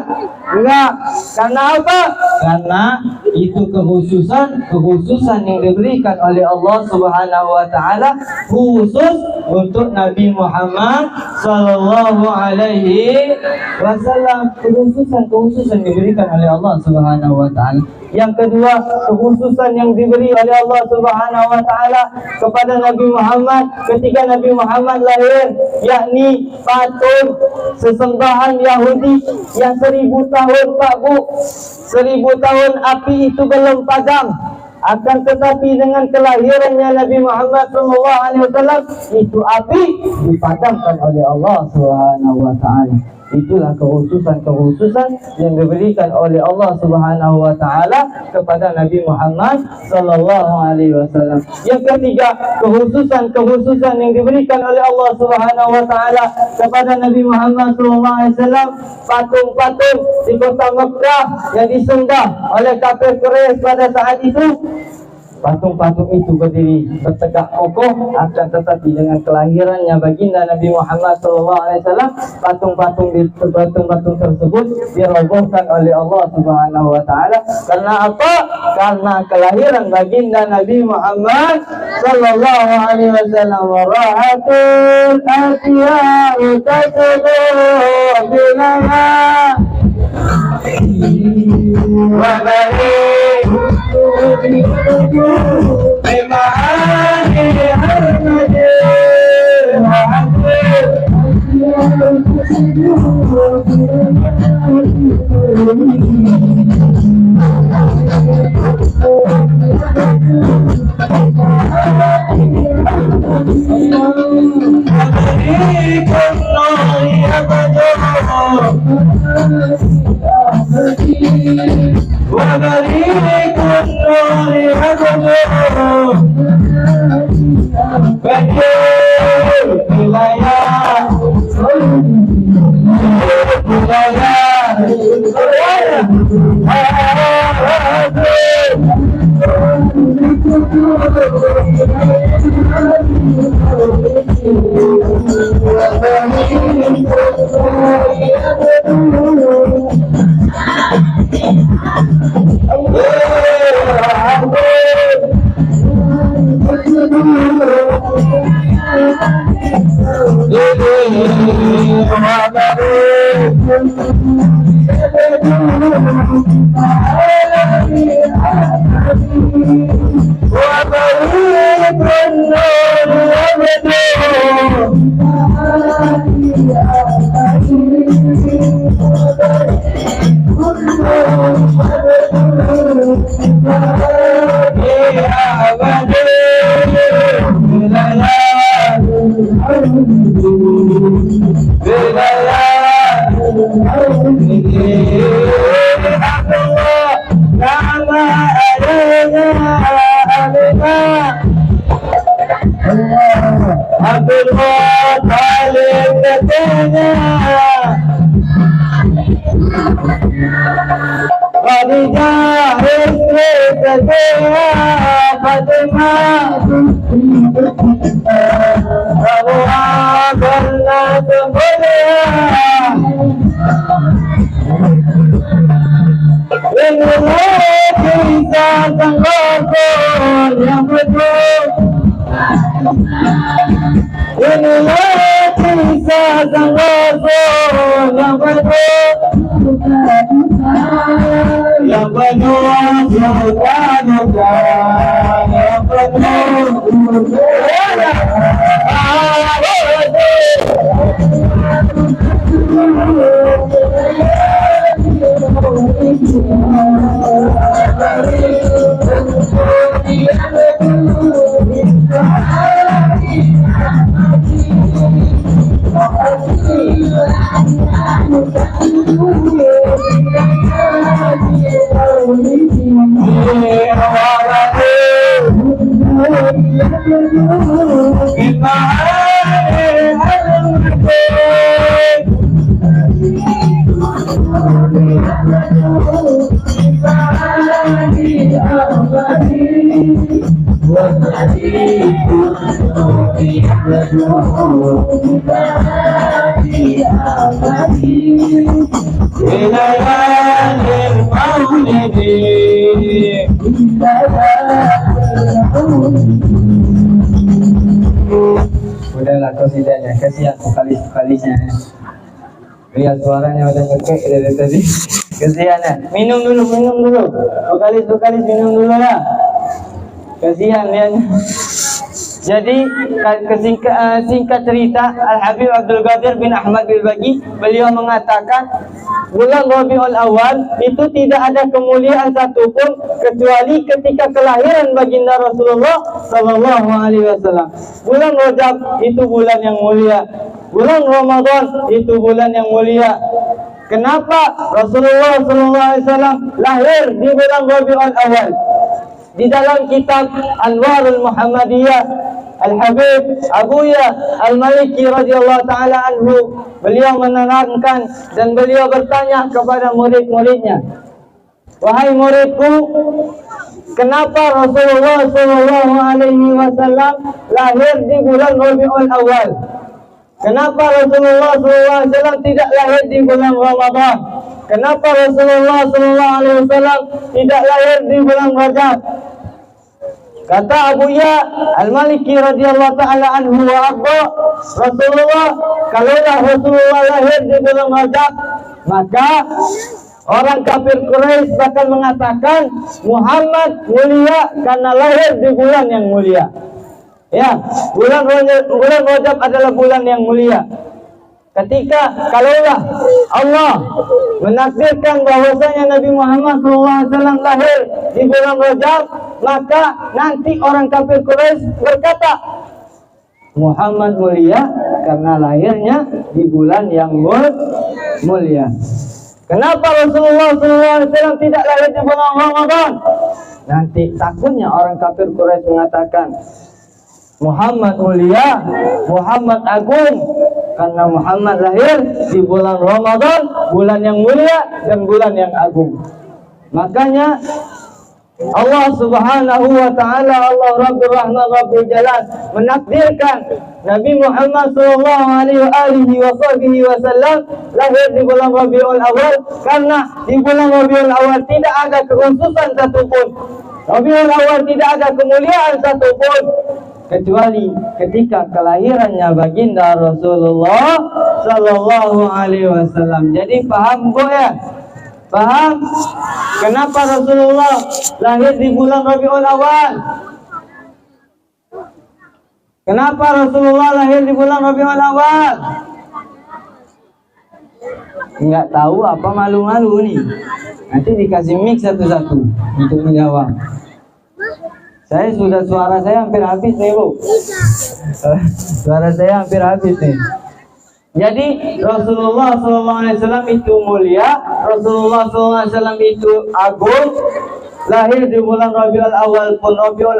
Enggak. Karena apa? Karena itu kekhususan yang diberikan oleh Allah Subhanahu Wa Taala khusus untuk Nabi Muhammad Sallallahu Alaihi Wasallam. Kekhususan diberikan oleh Allah Subhanahu Wa Taala. Yang kedua, kekhususan yang diberi oleh Allah Subhanahu Wa Taala kepada Nabi Muhammad ketika Nabi Muhammad lahir, yakni patung sesembahan Yahudi yang 1000 tahun, Pak Bu. 1000 tahun api itu belum padam. Akan tetapi dengan kelahirannya Nabi Muhammad SAW, itu api dipadamkan oleh Allah Subhanahu Wa Taala. Itulah kekhususan yang diberikan oleh Allah Subhanahu Wa Taala kepada Nabi Muhammad Sallallahu Alaihi Wasallam. Yang ketiga, kekhususan yang diberikan oleh Allah Subhanahu Wa Taala kepada Nabi Muhammad Sallallahu Alaihi Wasallam, patung-patung di kota Mekah yang disembah oleh kafir Quraisy pada saat itu. Patung-patung itu berdiri bertegak kokoh, akan tetapi dengan kelahirannya baginda Nabi Muhammad SAW, patung-patung tersebut dirobohkan oleh Allah Subhanahu Wa Taala. Karena apa? Karena kelahiran baginda Nabi Muhammad Sallallahu Alaihi Wasallam. Rahatul asiya'u tasduh bilana wa barik Abdullah paling katanya Khadijah istri setia Fatimah Abu Abdullah semulia Inilah kisah sang Rasul yang betul Inilah kisah sang Rasul yang betul yang penuh duka yang penuh Udahlah kosidanya, kasihan vokalis-vokalisnya. Lihat suaranya udah ngekek dari tadi. Kasihan ya. Minum dulu. Vokalis minum dulu lah. Kasihan dia. Jadi singkat cerita, Al-Habib Abdul Qadir bin Ahmad Bilbagi, beliau mengatakan bulan Rabiul Awal itu tidak ada kemuliaan satupun kecuali ketika kelahiran baginda Rasulullah Sallallahu Alaihi Wasallam. Bulan Rajab itu bulan yang mulia, bulan Ramadan itu bulan yang mulia. Kenapa Rasulullah Sallallahu Alaihi Wasallam lahir di bulan Rabiul Awal? Di dalam kitab Anwarul Muhammadiyah, Al-Habib Abuya Al-Maliki radhiyallahu ta'ala anhu, beliau menerangkan dan beliau bertanya kepada murid-muridnya, wahai muridku, kenapa Rasulullah sallallahu alaihi wasallam lahir di bulan Rabiul Awal? Kenapa Rasulullah sallallahu alaihi wasallam tidak lahir di bulan Ramadan? Kenapa Rasulullah sallallahu alaihi wasallam tidak lahir di bulan Rajab? Kata Abuya Al-Maliki radhiyallahu ta'ala anhu wa arda, Rasulullah, kalaulah Rasulullah lahir di bulan Rajab, maka orang kafir Quraisy bakal mengatakan Muhammad mulia karena lahir di bulan yang mulia. Ya, bulan Rajab adalah bulan yang mulia. Ketika kalaulah Allah menakdirkan bahwasanya Nabi Muhammad SAW lahir di bulan Rajab, maka nanti orang kafir Quraisy berkata Muhammad mulia karena lahirnya di bulan yang mulia. Kenapa Rasulullah SAW tidak lahir di bulan Ramadan? Nanti takutnya orang kafir Quraisy mengatakan Muhammad mulia, Muhammad agung, karena Muhammad lahir di bulan Ramadan, bulan yang mulia dan bulan yang agung. Makanya Allah Subhanahu wa taala, Allah Rabbul Rahman Rabbul Jalal, menakdirkan Nabi Muhammad sallallahu alaihi wasallam lahir di bulan Rabiul Awal, karena di bulan Rabiul Awal tidak ada kekhususan satupun. Rabiul Awal tidak ada kemuliaan satupun kecuali ketika kelahirannya baginda Rasulullah sallallahu alaihi wasallam. Jadi paham kok ya? Paham? Kenapa Rasulullah lahir di bulan Rabiul Awal? Kenapa Rasulullah lahir di bulan Rabiul Awal? Enggak tahu apa malu-malu nih? Nanti dikasih mic satu-satu untuk menjawab. Suara saya hampir habis nih, Bu. Suara saya hampir habis nih. Jadi Rasulullah SAW itu mulia, Rasulullah SAW itu agung, lahir di bulan Rabiul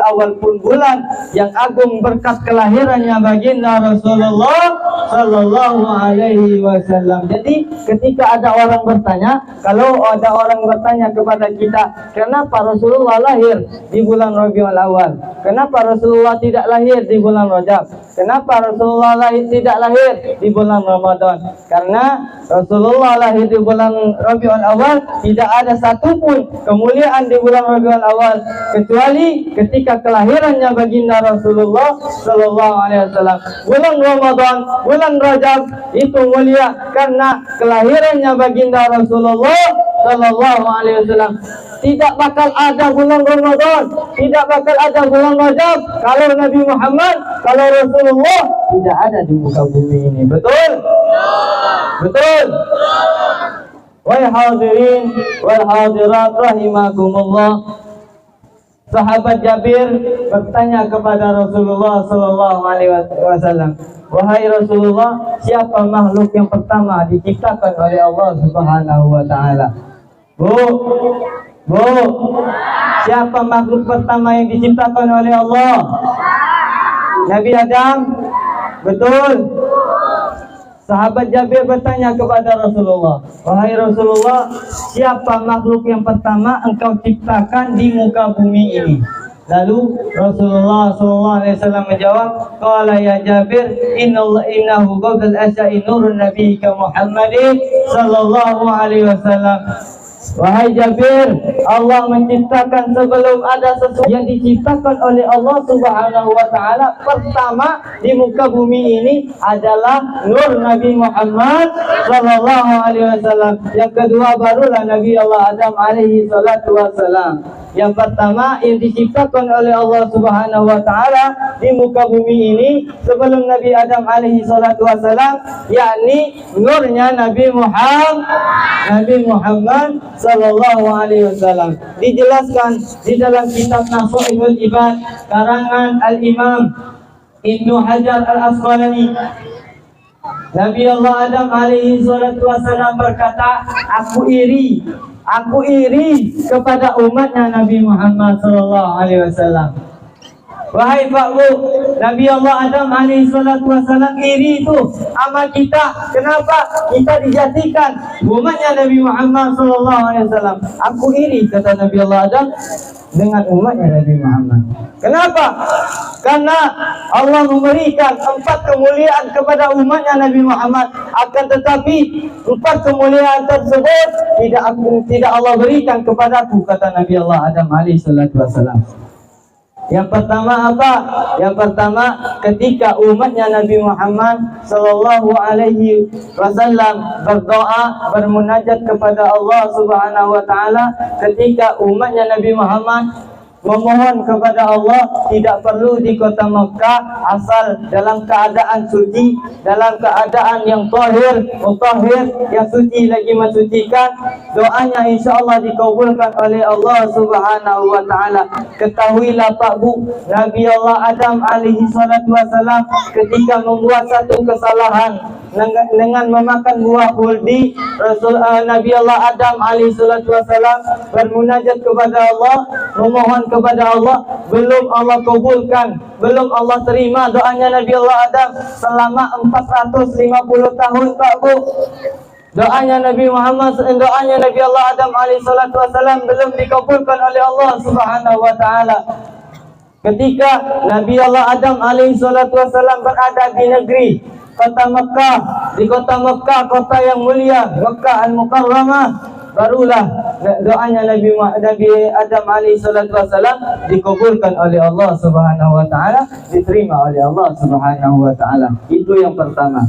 Awal pun bulan yang agung berkat kelahirannya baginda Rasulullah Sallallahu Alaihi Wasallam. Jadi ketika ada orang bertanya, kalau ada orang bertanya kepada kita, kenapa Rasulullah lahir di bulan Rabiul Awal? Kenapa Rasulullah tidak lahir di bulan Rajab? Kenapa Rasulullah tidak lahir di bulan Ramadan? Karena Rasulullah lahir di bulan Rabiul Awal, tidak ada satupun kemuliaan di bulan Rabiul Awal kecuali ketika kelahirannya baginda Rasulullah Sallallahu Alaihi Wasallam. Bulan Ramadan, bulan Rajab itu mulia karena kelahirannya baginda Rasulullah Sallallahu Alaihi Wasallam. Tidak bakal ada bulan Ramadan, tidak bakal ada bulan Rajab kalau Nabi Muhammad, kalau Rasulullah tidak ada di muka bumi ini. Betul? Betul? Wahai hadirin wal hadirat rahimakumullah. Sahabat Jabir bertanya kepada Rasulullah Sallallahu Alaihi Wasallam, wahai Rasulullah, siapa makhluk yang pertama diciptakan oleh Allah Subhanahu Wa Taala? Bu, siapa makhluk pertama yang diciptakan oleh Allah? Nabi Adam? Betul? Sahabat Jabir bertanya kepada Rasulullah, wahai Rasulullah, siapa makhluk yang pertama engkau ciptakan di muka bumi ini? Lalu Rasulullah SAW menjawab, qala ya Jabir, innahu qabla al-asya'i nurun nabiyyika Muhammadin sallallahu alaihi wasallam. Wahai Jabir, Allah menciptakan sebelum ada sesuatu yang diciptakan oleh Allah Subhanahu Wa Taala. Pertama di muka bumi ini adalah nur Nabi Muhammad Sallallahu Alaihi Wasallam. Yang kedua barulah Nabi Allah Adam Alaihi Salatu Wasallam. Yang pertama yang diciptakan oleh Allah Subhanahu Wa Taala di muka bumi ini sebelum Nabi Adam Alaihi Salatu Wasallam, yakni nurnya Nabi Muhammad Sallallahu Alaihi Wasallam. Dijelaskan di dalam kitab Nasuhul Ibad karangan Al-Imam Ibnu Hajar Al-Asqalani. Nabi Allah Adam Alaihi Salatu Wasallam berkata, aku iri kepada umatnya Nabi Muhammad Sallallahu Alaihi Wasallam. Wahai Pak Bu, Nabi Allah Adam Alaihi Salatu Wasallam iri itu amal kita. Kenapa kita dijadikan umatnya Nabi Muhammad Sallallahu Alaihi Wasallam? Aku iri, kata Nabi Allah Adam, dengan umatnya Nabi Muhammad. Kenapa? Karena Allah memberikan 4 kemuliaan kepada umatnya Nabi Muhammad. Akan tetapi 4 kemuliaan tersebut tidak Allah berikan kepadaku, kata Nabi Allah Adam Alaihi Salatu Wasallam. Yang pertama apa? Yang pertama, ketika umatnya Nabi Muhammad Sallallahu Alaihi Wasallam berdoa, bermunajat kepada Allah Subhanahu Wa Taala, ketika umatnya Nabi Muhammad memohon kepada Allah, tidak perlu di kota Mekah, asal dalam keadaan suci, dalam keadaan yang tahir, mutahhir, yang suci lagi mensucikan, doanya insya-Allah dikabulkan oleh Allah Subhanahu Wa Taala. Ketahuilah Pak Bu, Nabi Allah Adam Alaihi Salatu Wasallam ketika membuat satu kesalahan dengan memakan buah huldi, Nabi Allah Adam Alaihi Salatu Wasallam bermunajat kepada Allah, memohon kepada Allah, belum Allah kabulkan, belum Allah terima doanya Nabi Allah Adam selama 450 tahun Pak Bu. Doanya Nabi Muhammad, doanya Nabi Allah Adam Alaihi Salatu Wasallam belum dikabulkan oleh Allah Subhanahu Wa Taala. Ketika Nabi Allah Adam Alaihi Salatu Wasallam berada di negeri kota Mekah, di kota Mekah, kota yang mulia, Mekah Al-Mukarramah, barulah doanya Nabi Adam Alaihi Salatu Wasallam dikabulkan oleh Allah Subhanahu Wa Taala, diterima oleh Allah Subhanahu Wa Taala. Itu yang pertama.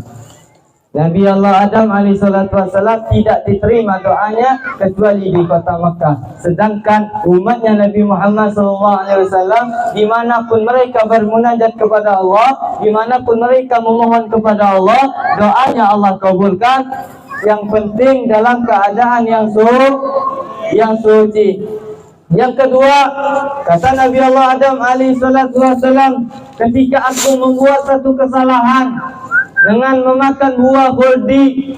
Nabi Allah Adam Alaihi Salatu Wasallam tidak diterima doanya kecuali di kota Mekah. Sedangkan umatnya Nabi Muhammad Sallallahu Alaihi Wasallam, dimanapun mereka bermunajat kepada Allah, dimanapun mereka memohon kepada Allah, doanya Allah kabulkan. Yang penting dalam keadaan yang yang suci. Yang kedua, kata Nabi Allah Adam alaihi salatu wasalam, ketika aku membuat satu kesalahan dengan memakan buah khuldi,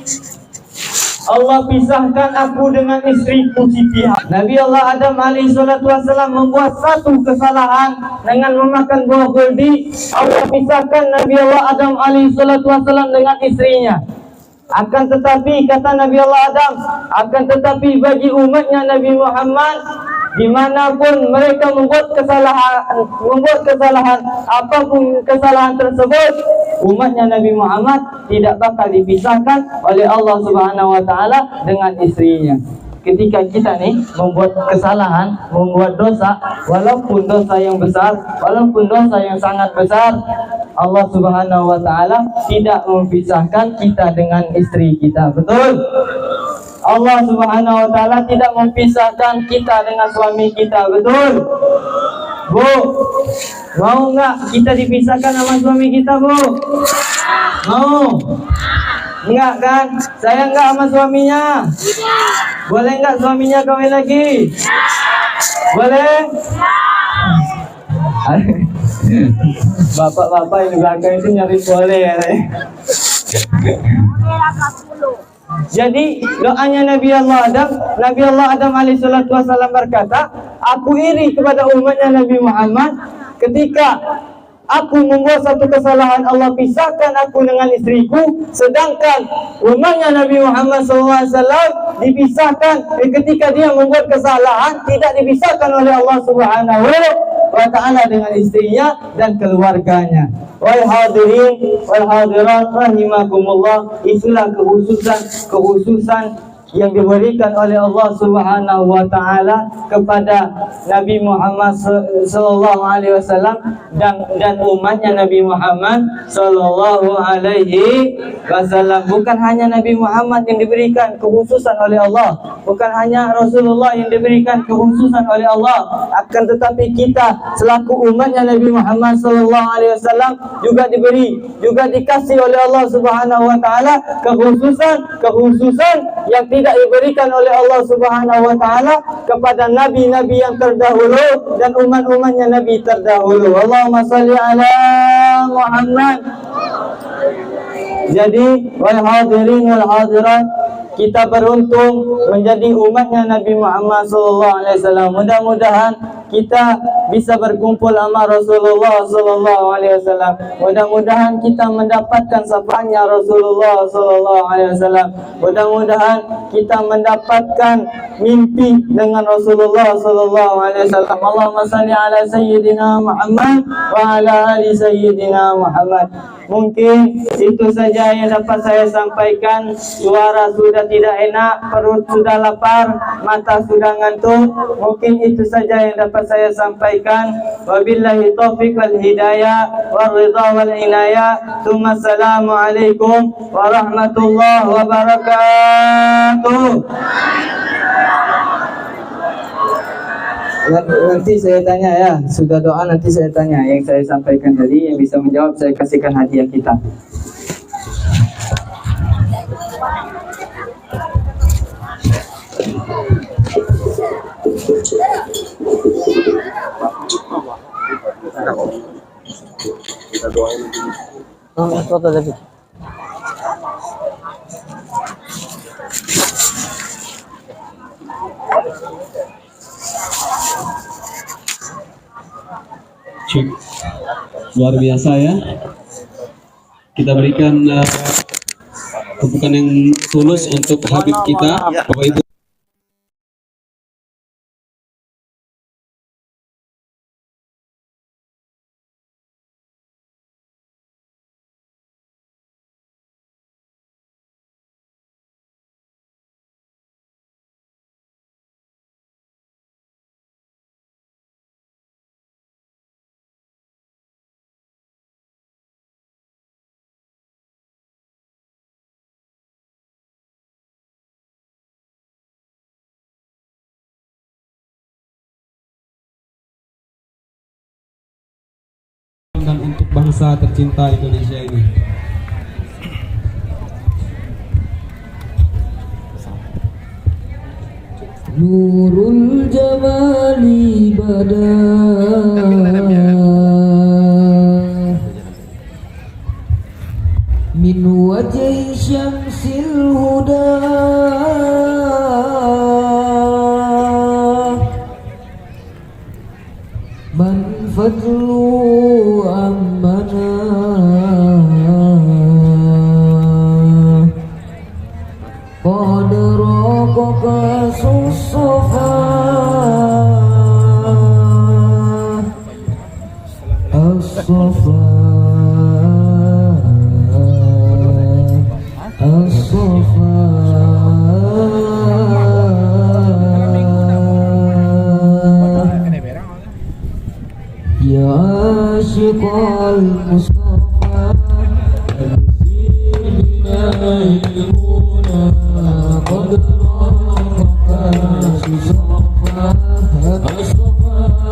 Allah pisahkan aku dengan istriku Siti. Nabi Allah Adam alaihi salatu wasalam membuat satu kesalahan dengan memakan buah khuldi, Allah pisahkan Nabi Allah Adam alaihi salatu wasalam dengan istrinya. Akan tetapi kata Nabi Allah Adam, akan tetapi bagi umatnya Nabi Muhammad, dimanapun mereka membuat kesalahan, apapun kesalahan tersebut, umatnya Nabi Muhammad tidak bakal dipisahkan oleh Allah Subhanahu wa taala dengan istrinya. Ketika kita nih membuat kesalahan, membuat dosa, walaupun dosa yang besar, walaupun dosa yang sangat besar, Allah Subhanahu wa taala tidak memisahkan kita dengan istri kita. Betul? Allah Subhanahu wa taala tidak memisahkan kita dengan suami kita. Betul? Bu, mau nggak kita dipisahkan sama suami kita, Bu? Mau? Enggak kan? Saya enggak sama suaminya. Boleh enggak suaminya kawin lagi? Boleh? Bapak-bapak yang di belakang itu nyari boleh ya. Jadi doanya Nabi Allah Adam alaihi salatu wasallam berkata, aku iri kepada umatnya Nabi Muhammad ketika aku membuat satu kesalahan, Allah pisahkan aku dengan istriku, sedangkan umatnya Nabi Muhammad SAW dipisahkan ketika dia membuat kesalahan, tidak dipisahkan oleh Allah Subhanahu wa taala dengan istrinya dan keluarganya. Wahai hadirin wal hadirat rahimakumullah, itulah kekhususan yang diberikan oleh Allah Subhanahu wa taala kepada Nabi Muhammad sallallahu alaihi wasallam dan umatnya Nabi Muhammad sallallahu alaihi wasallam. Bukan hanya Nabi Muhammad yang diberikan kekhususan oleh Allah, bukan hanya Rasulullah yang diberikan kekhususan oleh Allah, akan tetapi kita selaku umatnya Nabi Muhammad sallallahu alaihi wasallam juga dikasih oleh Allah Subhanahu wa taala kekhususan yang tidak diberikan oleh Allah Subhanahu wa taala kepada nabi-nabi yang terdahulu dan umat-umatnya nabi terdahulu. Allahumma shalli ala Muhammad. Jadi wal hadirin wal hadirat, kita beruntung menjadi umatnya Nabi Muhammad sallallahu alaihi wasallam. Mudah-mudahan kita bisa berkumpul sama Rasulullah sallallahu alaihi wasallam. Mudah-mudahan kita mendapatkan syafaatnya Rasulullah sallallahu alaihi wasallam. Mudah-mudahan kita mendapatkan mimpi dengan Rasulullah sallallahu alaihi wasallam. Allahumma shalli ala sayyidina Muhammad wa ala ali sayyidina Muhammad. Mungkin itu saja yang dapat saya sampaikan. Suara sudah tidak enak, perut sudah lapar, mata sudah ngantuk. Mungkin itu saja yang dapat saya sampaikan. Wabillahi taufiq wal hidayah wal ridha wal inayah. Assalamualaikum warahmatullahi wabarakatuh. Nanti saya tanya ya, sudah doa nanti saya tanya. Yang saya sampaikan tadi, yang bisa menjawab saya kasihkan hadiah kita. Foto tadi. Cik. Luar biasa ya. Kita berikan tepukan yang tulus untuk Habib kita, Bapak Ibu. Dan untuk bangsa tercinta Indonesia ini. Nurul jamali bada min wajhi syamsil huda man fadlu amana qad raqaka susafa as-safa as-safa ya asyiqal mustafa al-sirina ilmuna qad raqaka susafa as-safa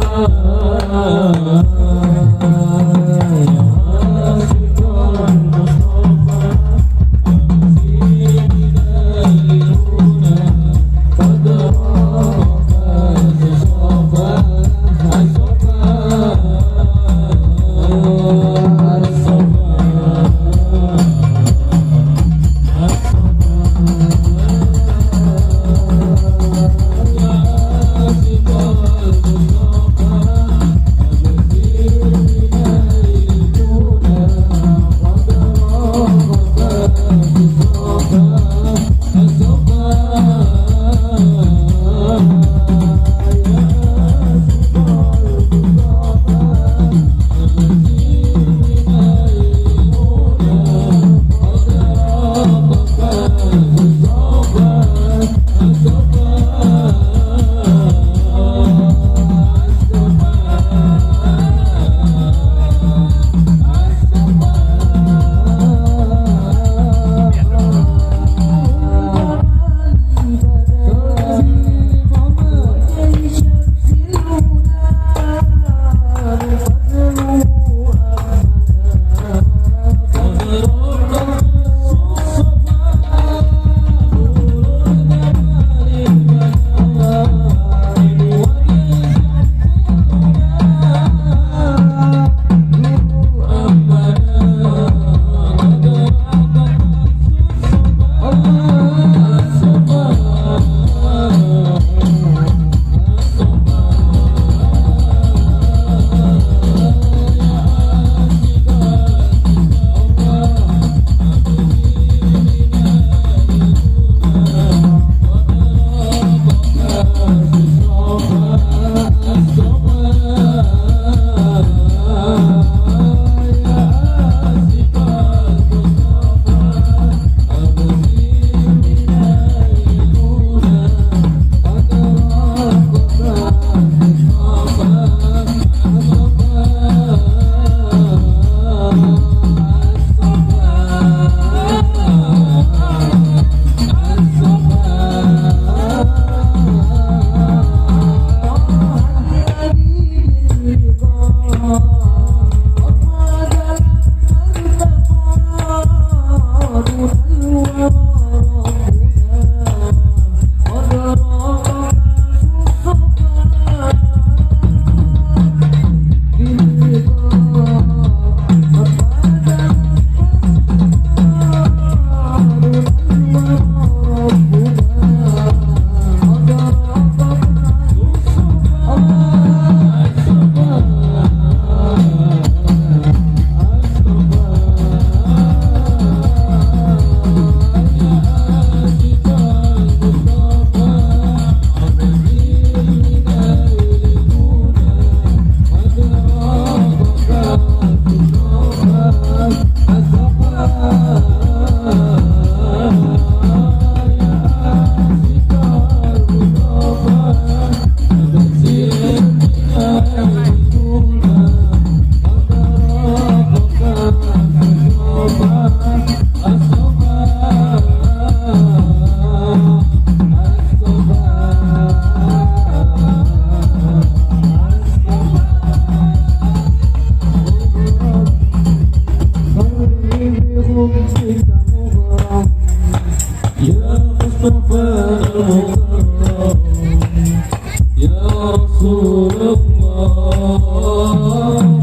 Rasulullah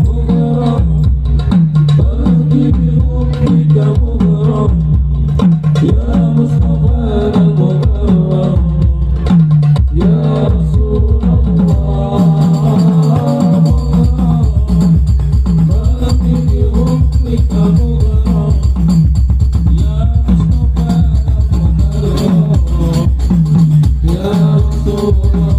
mughram qalbi bihubbika mughram ya Mustafa mughram ya Rasulullah qalbi bihubbika mughram ya Mustafa mughram ya Rasulullah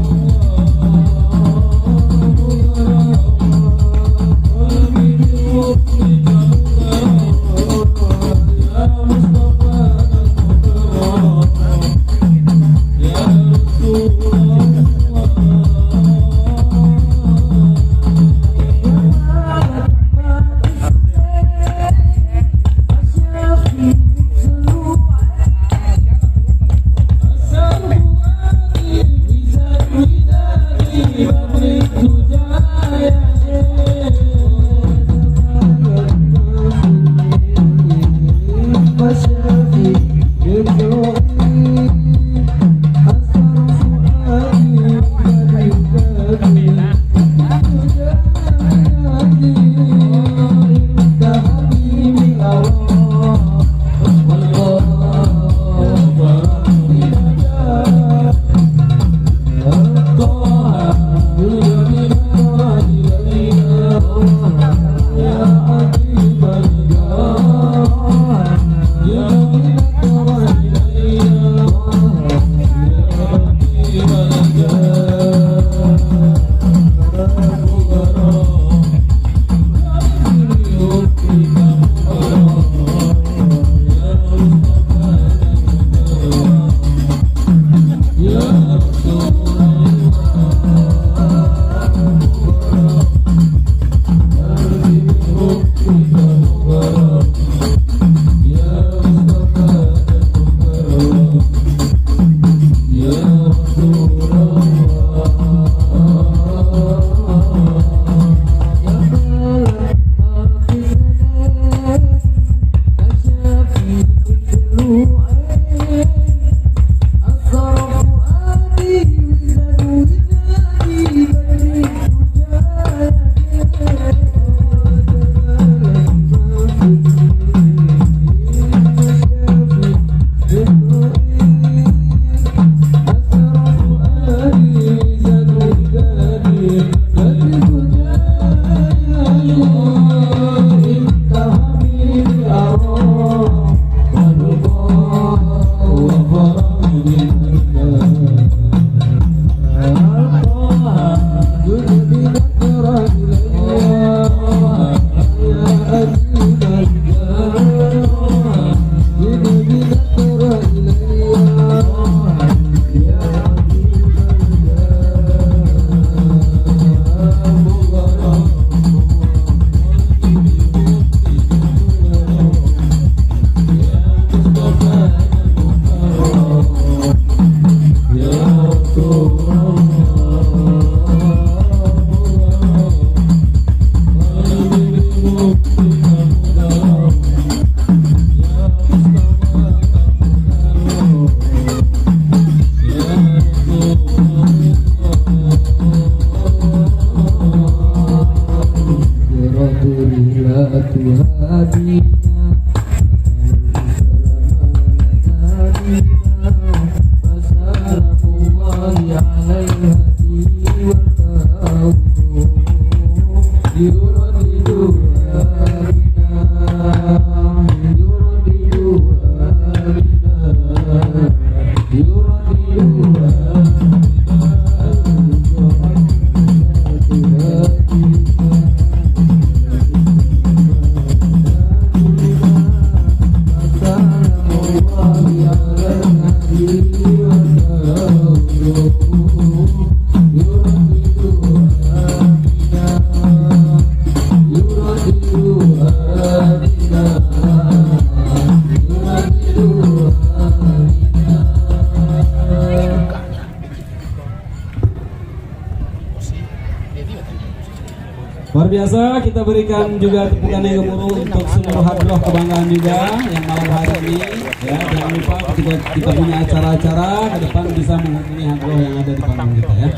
Luar biasa, kita berikan juga tepukan yang gemuruh untuk seluruh hadroh kebanggaan juga yang malam hari ini. Ya, jangan lupa ketika kita punya acara-acara ke depan bisa menghubungi hadroh yang ada di panggung kita ya.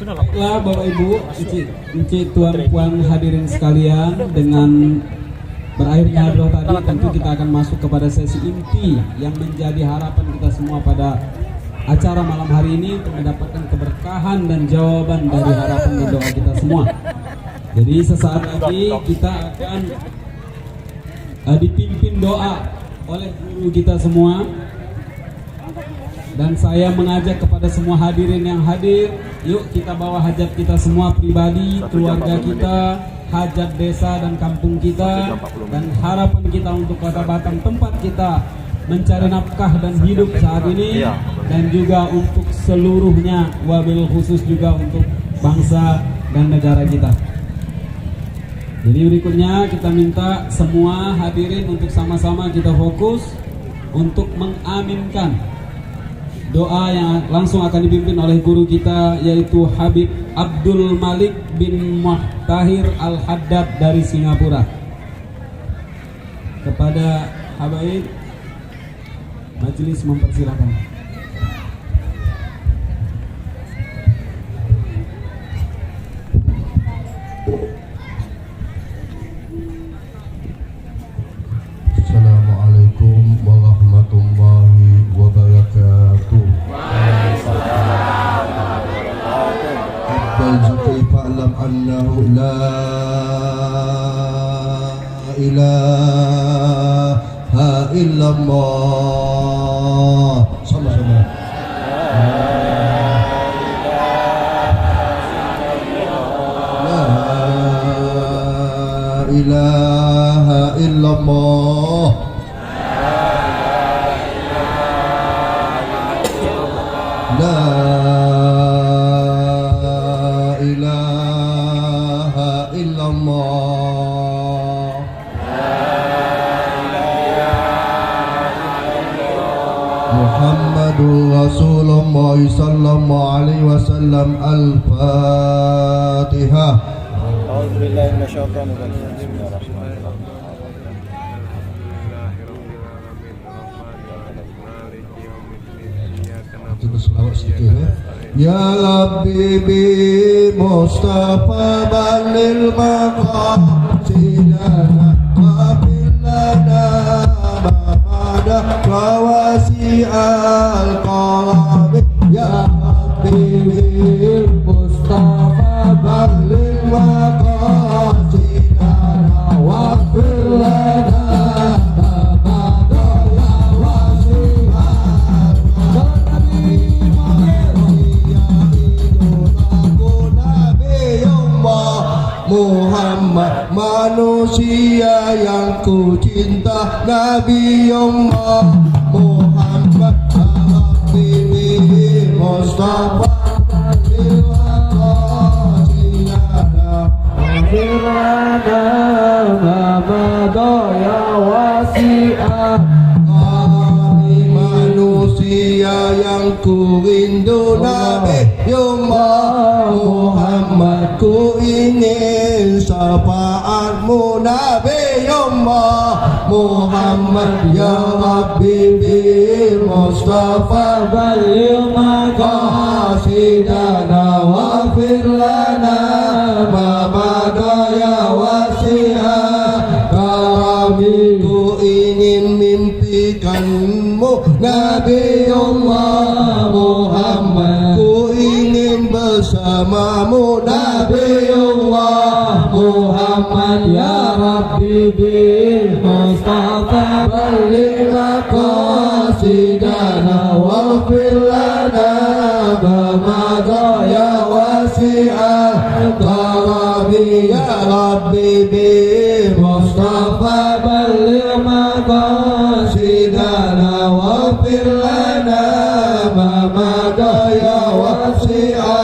Baiklah Bapak Ibu, Encik Tuan Puan hadirin sekalian, dengan berakhirnya doa tadi tentu kita akan masuk kepada sesi inti yang menjadi harapan kita semua pada acara malam hari ini untuk mendapatkan keberkahan dan jawaban dari harapan dan doa kita semua. Jadi sesaat lagi kita akan dipimpin doa oleh guru kita semua, dan saya mengajak kepada semua hadirin yang hadir, yuk kita bawa hajat kita semua pribadi, keluarga kita, hajat desa dan kampung kita, dan harapan kita untuk Kota Batam, tempat kita mencari nafkah dan hidup saat ini, dan juga untuk seluruhnya, wabil khusus juga untuk bangsa dan negara kita. Jadi berikutnya kita minta semua hadirin untuk sama-sama kita fokus untuk mengaminkan doa yang langsung akan dipimpin oleh guru kita, yaitu Habib Abdul Malik bin Muhtahir Al-Haddad dari Singapura. Kepada habaib, majelis mempersilakan. Assalamualaikum warahmatullahi wabarakatuh. Iqbal Zuki fa'lam annahu la ilaha illallah. Sama-sama. La ilaha illallah. La ilaha illallah. Muhammadur Rasulullah sallallahu alaihi wasallam. Al-Fatihah. A'udzubillahi minasyaitonir rajim. Bismillahirrahmanirrahim. Kita selawat sedikit ya. Ya Rabbi bi Mustafa balil maqasidana wa bilana ma'ada rawasi al-qarabi. Ya Rabbi bi Mustafa balil maqasidana wa bilana Muhammad manusia yang ku cinta, Nabi Muhammad Nabi Mustafa manusia yang ku rindu, Nabi Muhammad, ku ingin syafaatmu, Nabi Muhammad. Ya Rabbi bil Mustafa balil maqasidana wa fir lana ma badaya wasi'a karami. Ku ingin mimpikanmu, Nabi Muhammad, ku ingin bersamamu, Nabi Muhammad. Ya Rabbi bil Mustafa balil maqasidana wa fir lana ma badaya wasi'a karami. Ya Rabbi bil Mustafa balil maqasidana wa fir lana ma badaya wasi'a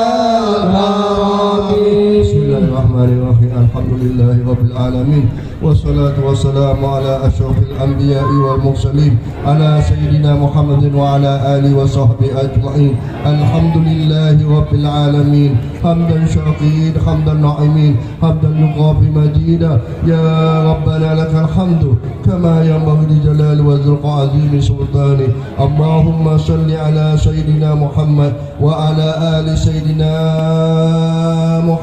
karami. Bismillahirrahmanirrahim. Alhamdulillahi rabbil alamin. Wassalatu wassalamu ala asyrafil anbiya'i wal mursalin ala sayyidina Muhammadin wa ala alihi wa sahbihi ajma'in. Alhamdulillahi rabbil alamin. Hamdan syakirin, hamdan na'imin, hamdan yuqafi majida. Ya Rabbana lakal hamdu kama yanbaghi li jalali wa zulqa azimi sultani. Allahumma salli ala sayyidina Muhammad wa ala ali sayyidina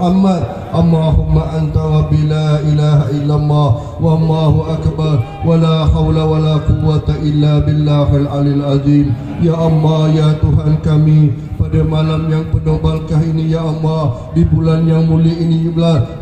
Muhammad. Allahumma anta rabbi la ilaha illallah wallahu akbar wa la hawla wa la quwwata illa billahil alil azim. Ya Allah, ya Tuhan kami, pada malam yang penuh berkah ini ya Allah, di bulan yang mulia ini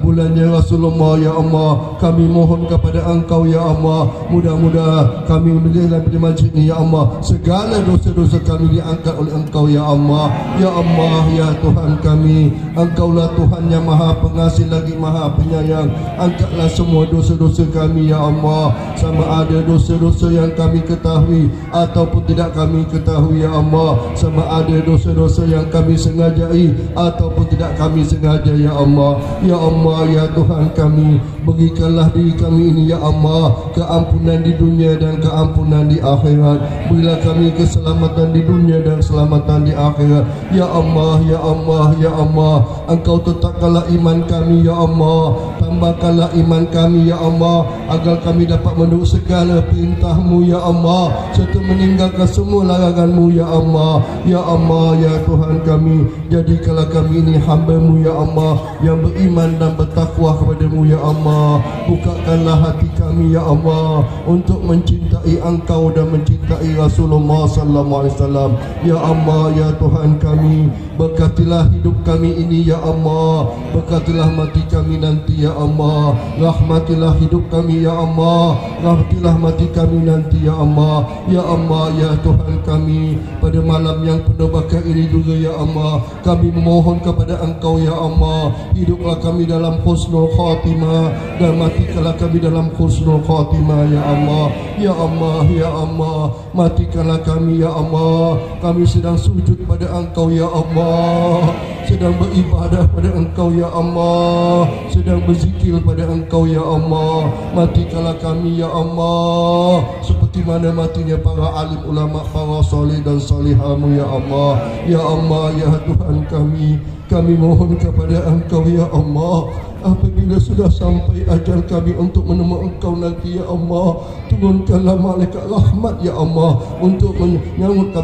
bulannya Rasulullah ya Allah, kami mohon kepada Engkau ya Allah, mudah-mudahan kami menjadi di masjid ini ya Allah, segala dosa-dosa kami diangkat oleh Engkau ya Allah. Ya Allah, ya Tuhan kami, Engkaulah Tuhan yang maha pengasih lagi maha penyayang. Angkatlah semua dosa-dosa kami ya Allah, sama ada dosa-dosa yang kami ketahui ataupun tidak kami ketahui ya Allah, sama ada dosa-dosa yang kami sengajai ataupun tidak kami sengaja ya Allah. Ya Allah, ya Tuhan kami, berikanlah diri kami ini ya Allah keampunan di dunia dan keampunan di akhirat. Berilah kami keselamatan di dunia dan keselamatan di akhirat. Ya Allah, ya Allah, ya Allah, Engkau tetapkanlah iman kami ya Allah, tambahkanlah iman kami ya Allah, agar kami dapat menurut segala perintah-Mu ya Allah, serta meninggalkan semua larangan-Mu ya Allah. Ya Allah, ya Tuhan kami, jadikanlah kami ini hamba-Mu ya Allah, yang beriman dan bertakwa kepada-Mu ya Allah. Bukakanlah hati kami ya Allah untuk mencintai Engkau dan mencintai Rasulullah sallallahu alaihi wasallam. Ya Allah, ya Tuhan kami, berkatilah hidup kami ini ya Allah, berkatilah mati kami nanti ya Allah, rahmatilah hidup kami ya Allah, rahmatilah mati kami nanti ya Allah. Ya Allah, ya Tuhan kami, pada malam yang penuh berkah ini juga ya Allah, kami memohon kepada Engkau ya Allah, hiduplah kami dalam husnul khatimah dan matikanlah kami dalam husnul khatimah ya Allah. Ya Allah, ya Allah, matikanlah kami ya Allah, kami sedang sujud pada Engkau ya Allah, sedang beribadah pada Engkau ya Allah, sedang berzikir pada Engkau ya Allah. Matikanlah kami ya Allah seperti mana matinya para alim ulama, para soleh dan solehah-Mu ya Allah. Ya Allah, ya Tuhan kami mohon kepada Engkau ya Allah, apabila sudah sampai ajal kami untuk menemui Engkau nanti ya Allah, turunkanlah malaikat rahmat ya Allah untuk menyambut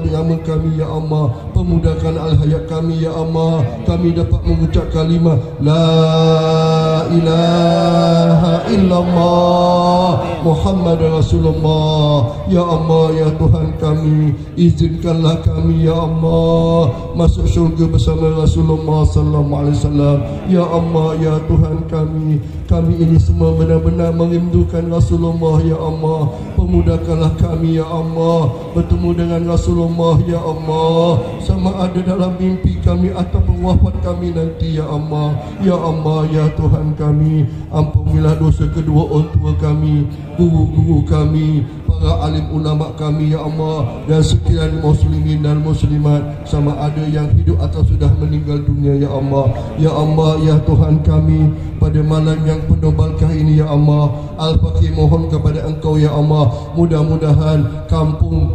kami ya Allah. Pemudahkan al-hayat kami ya Allah, kami dapat mengucap kalimah la ilaha illallah Muhammad Rasulullah. Ya Allah, ya Tuhan kami, izinkanlah kami ya Allah masuk syurga bersama Rasulullah sallallahu alaihi wasallam. Ya Allah, ya Tuhan kami ini semua benar-benar merindukan Rasulullah ya Allah. Pemudahkanlah kami ya Allah bertemu dengan Rasulullah ya Allah, sama ada dalam mimpi kami ataupun wafat kami nanti ya Allah. Ya Allah, ya Tuhan kami, ampunilah dosa kedua orang tua kami, guru-guru kami, para alim ulama kami ya Allah, dan sekalian muslimin dan muslimat, sama ada yang hidup atau sudah meninggal dunia ya Allah. Ya Allah, ya Tuhan kami, pada malam yang penuh berkah ini ya Allah, Al-Fakir mohon kepada Engkau ya Allah, mudah-mudahan kampung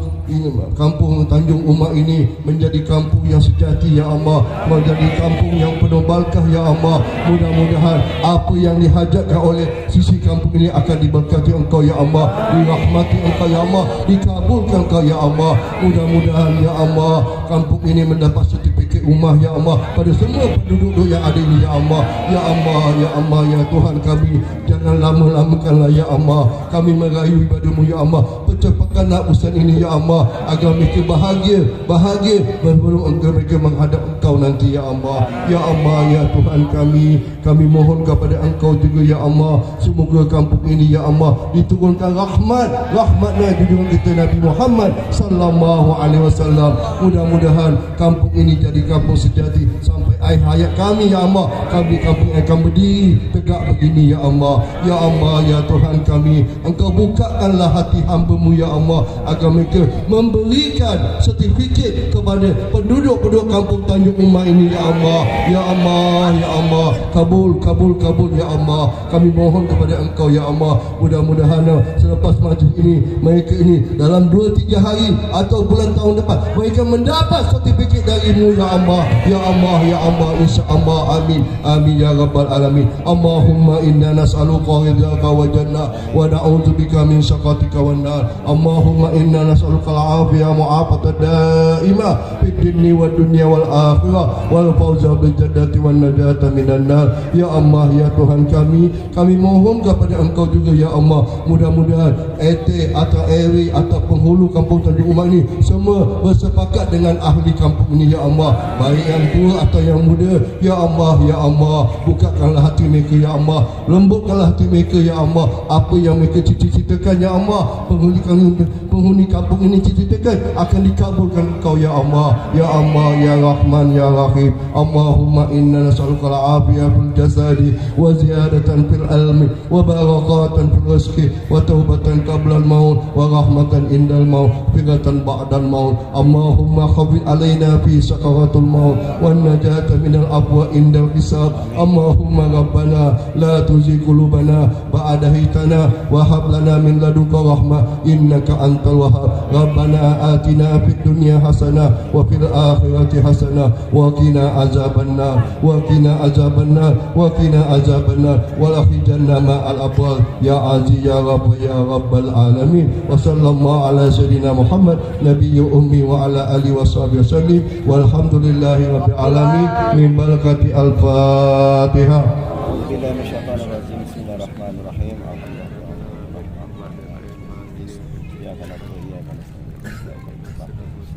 Tanjung Umak ini menjadi kampung yang sejati ya Allah, menjadi kampung yang penuh berkah ya Allah. Mudah-mudahan apa yang dihajatkan oleh sisi kampung ini akan diberkati Engkau ya Allah, dirahmati Engkau ya Allah, dikabulkan Engkau ya Allah. Mudah-mudahan ya Allah kampung ini mendapat sertifikat rumah ya Allah pada semua penduduk yang ada ini ya Allah. Ya Allah, ya Allah, ya Tuhan kami, jangan lama-lamakanlah ya Allah, kami merayu ibadah-Mu ya Allah. Percepatkanlah urusan ini ya Allah, agar mereka bahagia berburu mereka menghadap Engkau nanti ya Allah. Ya Allah, ya Tuhan kami mohon kepada Engkau juga ya Allah, semoga kampung ini ya Allah diturunkan rahmatnya junjungan kita Nabi Muhammad sallallahu alaihi wasallam. Mudah-mudahan kampung ini jadi kampung sejati sampai akhir hayat kami ya Allah. Kampung akan berdiri tegak begini ya Allah. Ya Allah, ya Tuhan kami, Engkau bukakanlah hati hamba-Mu ya Allah, agar mereka memberikan sertifikat kepada penduduk kampung Tanjung Umak ini ya Allah. Ya Allah, ya Allah, kabul kabul ya Allah. Kami mohon kepada Engkau ya Allah, mudah-mudahan selepas majlis ini mereka ini dalam 2-3 hari atau bulan tahun depan mereka mendapat sertifikat darimu ya Allah, ya Allah, ya Allah, insya-Allah. Amin amin ya rabbal alamin. Allahumma inna nas'aluka ridhaka wa jannah wa na'udzubika min sakhatika wan nar. Allahumma inna nas'aluka al-afiyah mu'afata daimah fid dinni wad dunya wal akhirah wal fawza bil jannati wan najata minan nar. Ya Allah, ya Tuhan kami mohon kepada Engkau juga ya Allah, mudah-mudahan RT atau RW atau penghulu kampung Tanjung Umar ini semua bersepakat dengan ahli kampung ini ya Allah, baik yang tua atau yang muda ya Allah, ya Allah. Bukakanlah hati mereka ya Allah, lembutkanlah hati mereka ya Allah. Apa yang mereka cita-citakan ya Allah, penghuni kampung ini cita-citakan akan dikabulkan Engkau ya Allah, ya Allah, ya Rahman, ya Rahim. Allahumma inna nas'aluka al-afiyah fil jasadi wa ziyadatan fil ilmi wa barakatan fil rizqi wa taubatan qabla al-maut wa rahmatan indal maut firatan ba'dal maut. Allahumma khafif alaina fi sakaratul maut wan najata minal afwa indal hisab. Allahumma rabbana la tuzigh qulubana ba'da hitana wa hab lana min ladunka rahmah innaka antal wahhab. Rabbana atina fid dunya hasanah wa fil akhirati hasanah wa qina azabannar wa qina azabannar wa qina azabannar wa akhrijna ma'al abrar ya aziz ya rabb ya rabbal alamin. Wa sallallahu ala sayyidina Muhammad nabiyyu ummi wa ala alihi wa sahbihi wasallim walhamdulillahi rabbil alamin min barakati al-Fatihah.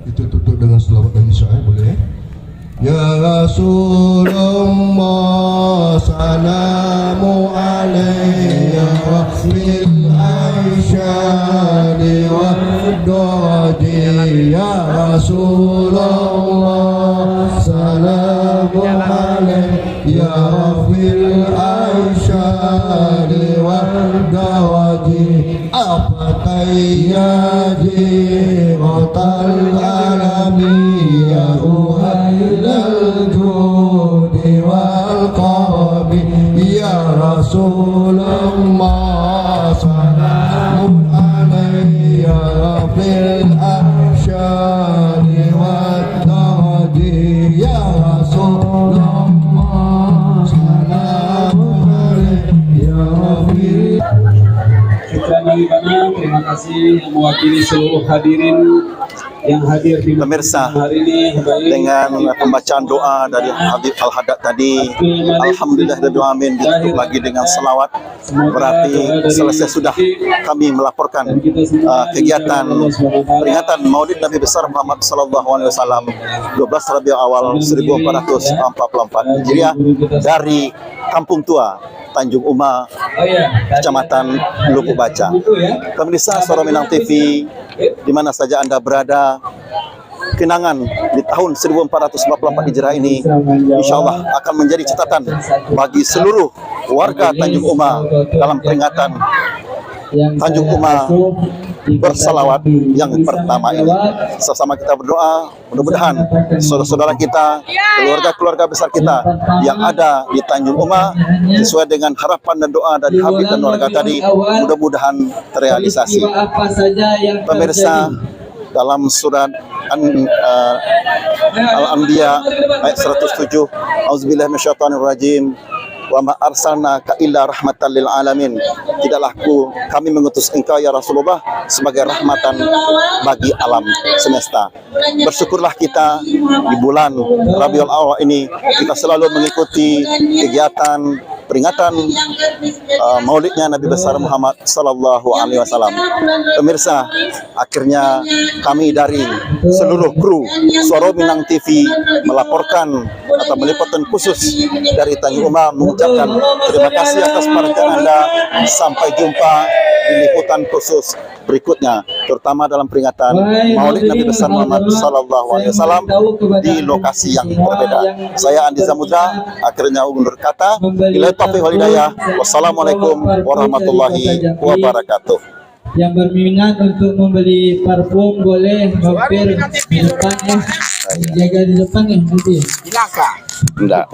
Itu tutup dengan selawat dan isya' boleh? Ya Rasulullah salamu alayya fil aisyadi wa daraji. Ya Rasulullah salamu alayya fil aisyadi wa daraji. Afatayyaji rotal alami ya uhailal judi wal qarabi. Ya Rasulullah salamun alayya fil ahsyari wa daraji. Ya Rasulullah salamun alayya fil. Terima kasih yang mewakili seluruh hadirin yang hadir di pemirsa hari ini. dengan pembacaan doa dari Habib Al-Haddad tadi. Alhamdulillah dan doa amin ditutup lagi dengan selawat. Berarti selesai sudah kami melaporkan kegiatan peringatan Maulid Nabi besar Muhammad sallallahu alaihi wasallam 12 Rabiul Awal 1444 Hijriah dari Kampung Tua Tanjung Uma, Kecamatan Lubuk Baca. Pemirsa Suara Minang TV, di mana saja Anda berada, kenangan di tahun 1444 Hijrah ini insya Allah akan menjadi catatan bagi seluruh warga Tanjung Uma dalam peringatan Tanjung Uma bersalawat yang pertama ini. Sama-sama kita berdoa, mudah-mudahan saudara-saudara kita, keluarga-keluarga besar kita yang ada di Tanjung Uma sesuai dengan harapan dan doa dari Habib dan warga tadi, mudah-mudahan terrealisasi. Pemirsa, dalam surat Al-Anbiya ayat 107, Auzubillahi minasyaitonirrajim. Wa ma arsalnaka illa rahmatan lil alamin. Tidaklah kami mengutus engkau ya Rasulullah sebagai rahmatan bagi alam semesta. Bersyukurlah kita di bulan Rabiul Awal ini kita selalu mengikuti kegiatan peringatan Maulidnya Nabi besar Muhammad sallallahu alaihi wasallam. Pemirsa, akhirnya kami dari seluruh kru Suara Minang TV melaporkan atau meliputan khusus dari Tanjung Uma mengucapkan terima kasih atas perhatian Anda. Sampai jumpa di liputan khusus berikutnya, terutama dalam peringatan Maulid Nabi besar Muhammad sallallahu alaihi wasallam di lokasi yang berbeda. Saya Andi Zamudra akhirnya undur kata. Bila taufiq wal hidayah. Wassalamualaikum warahmatullahi wabarakatuh. Yang berminat untuk membeli parfum boleh mampir di depan ya. Jaga di depan ya nanti. Enggak.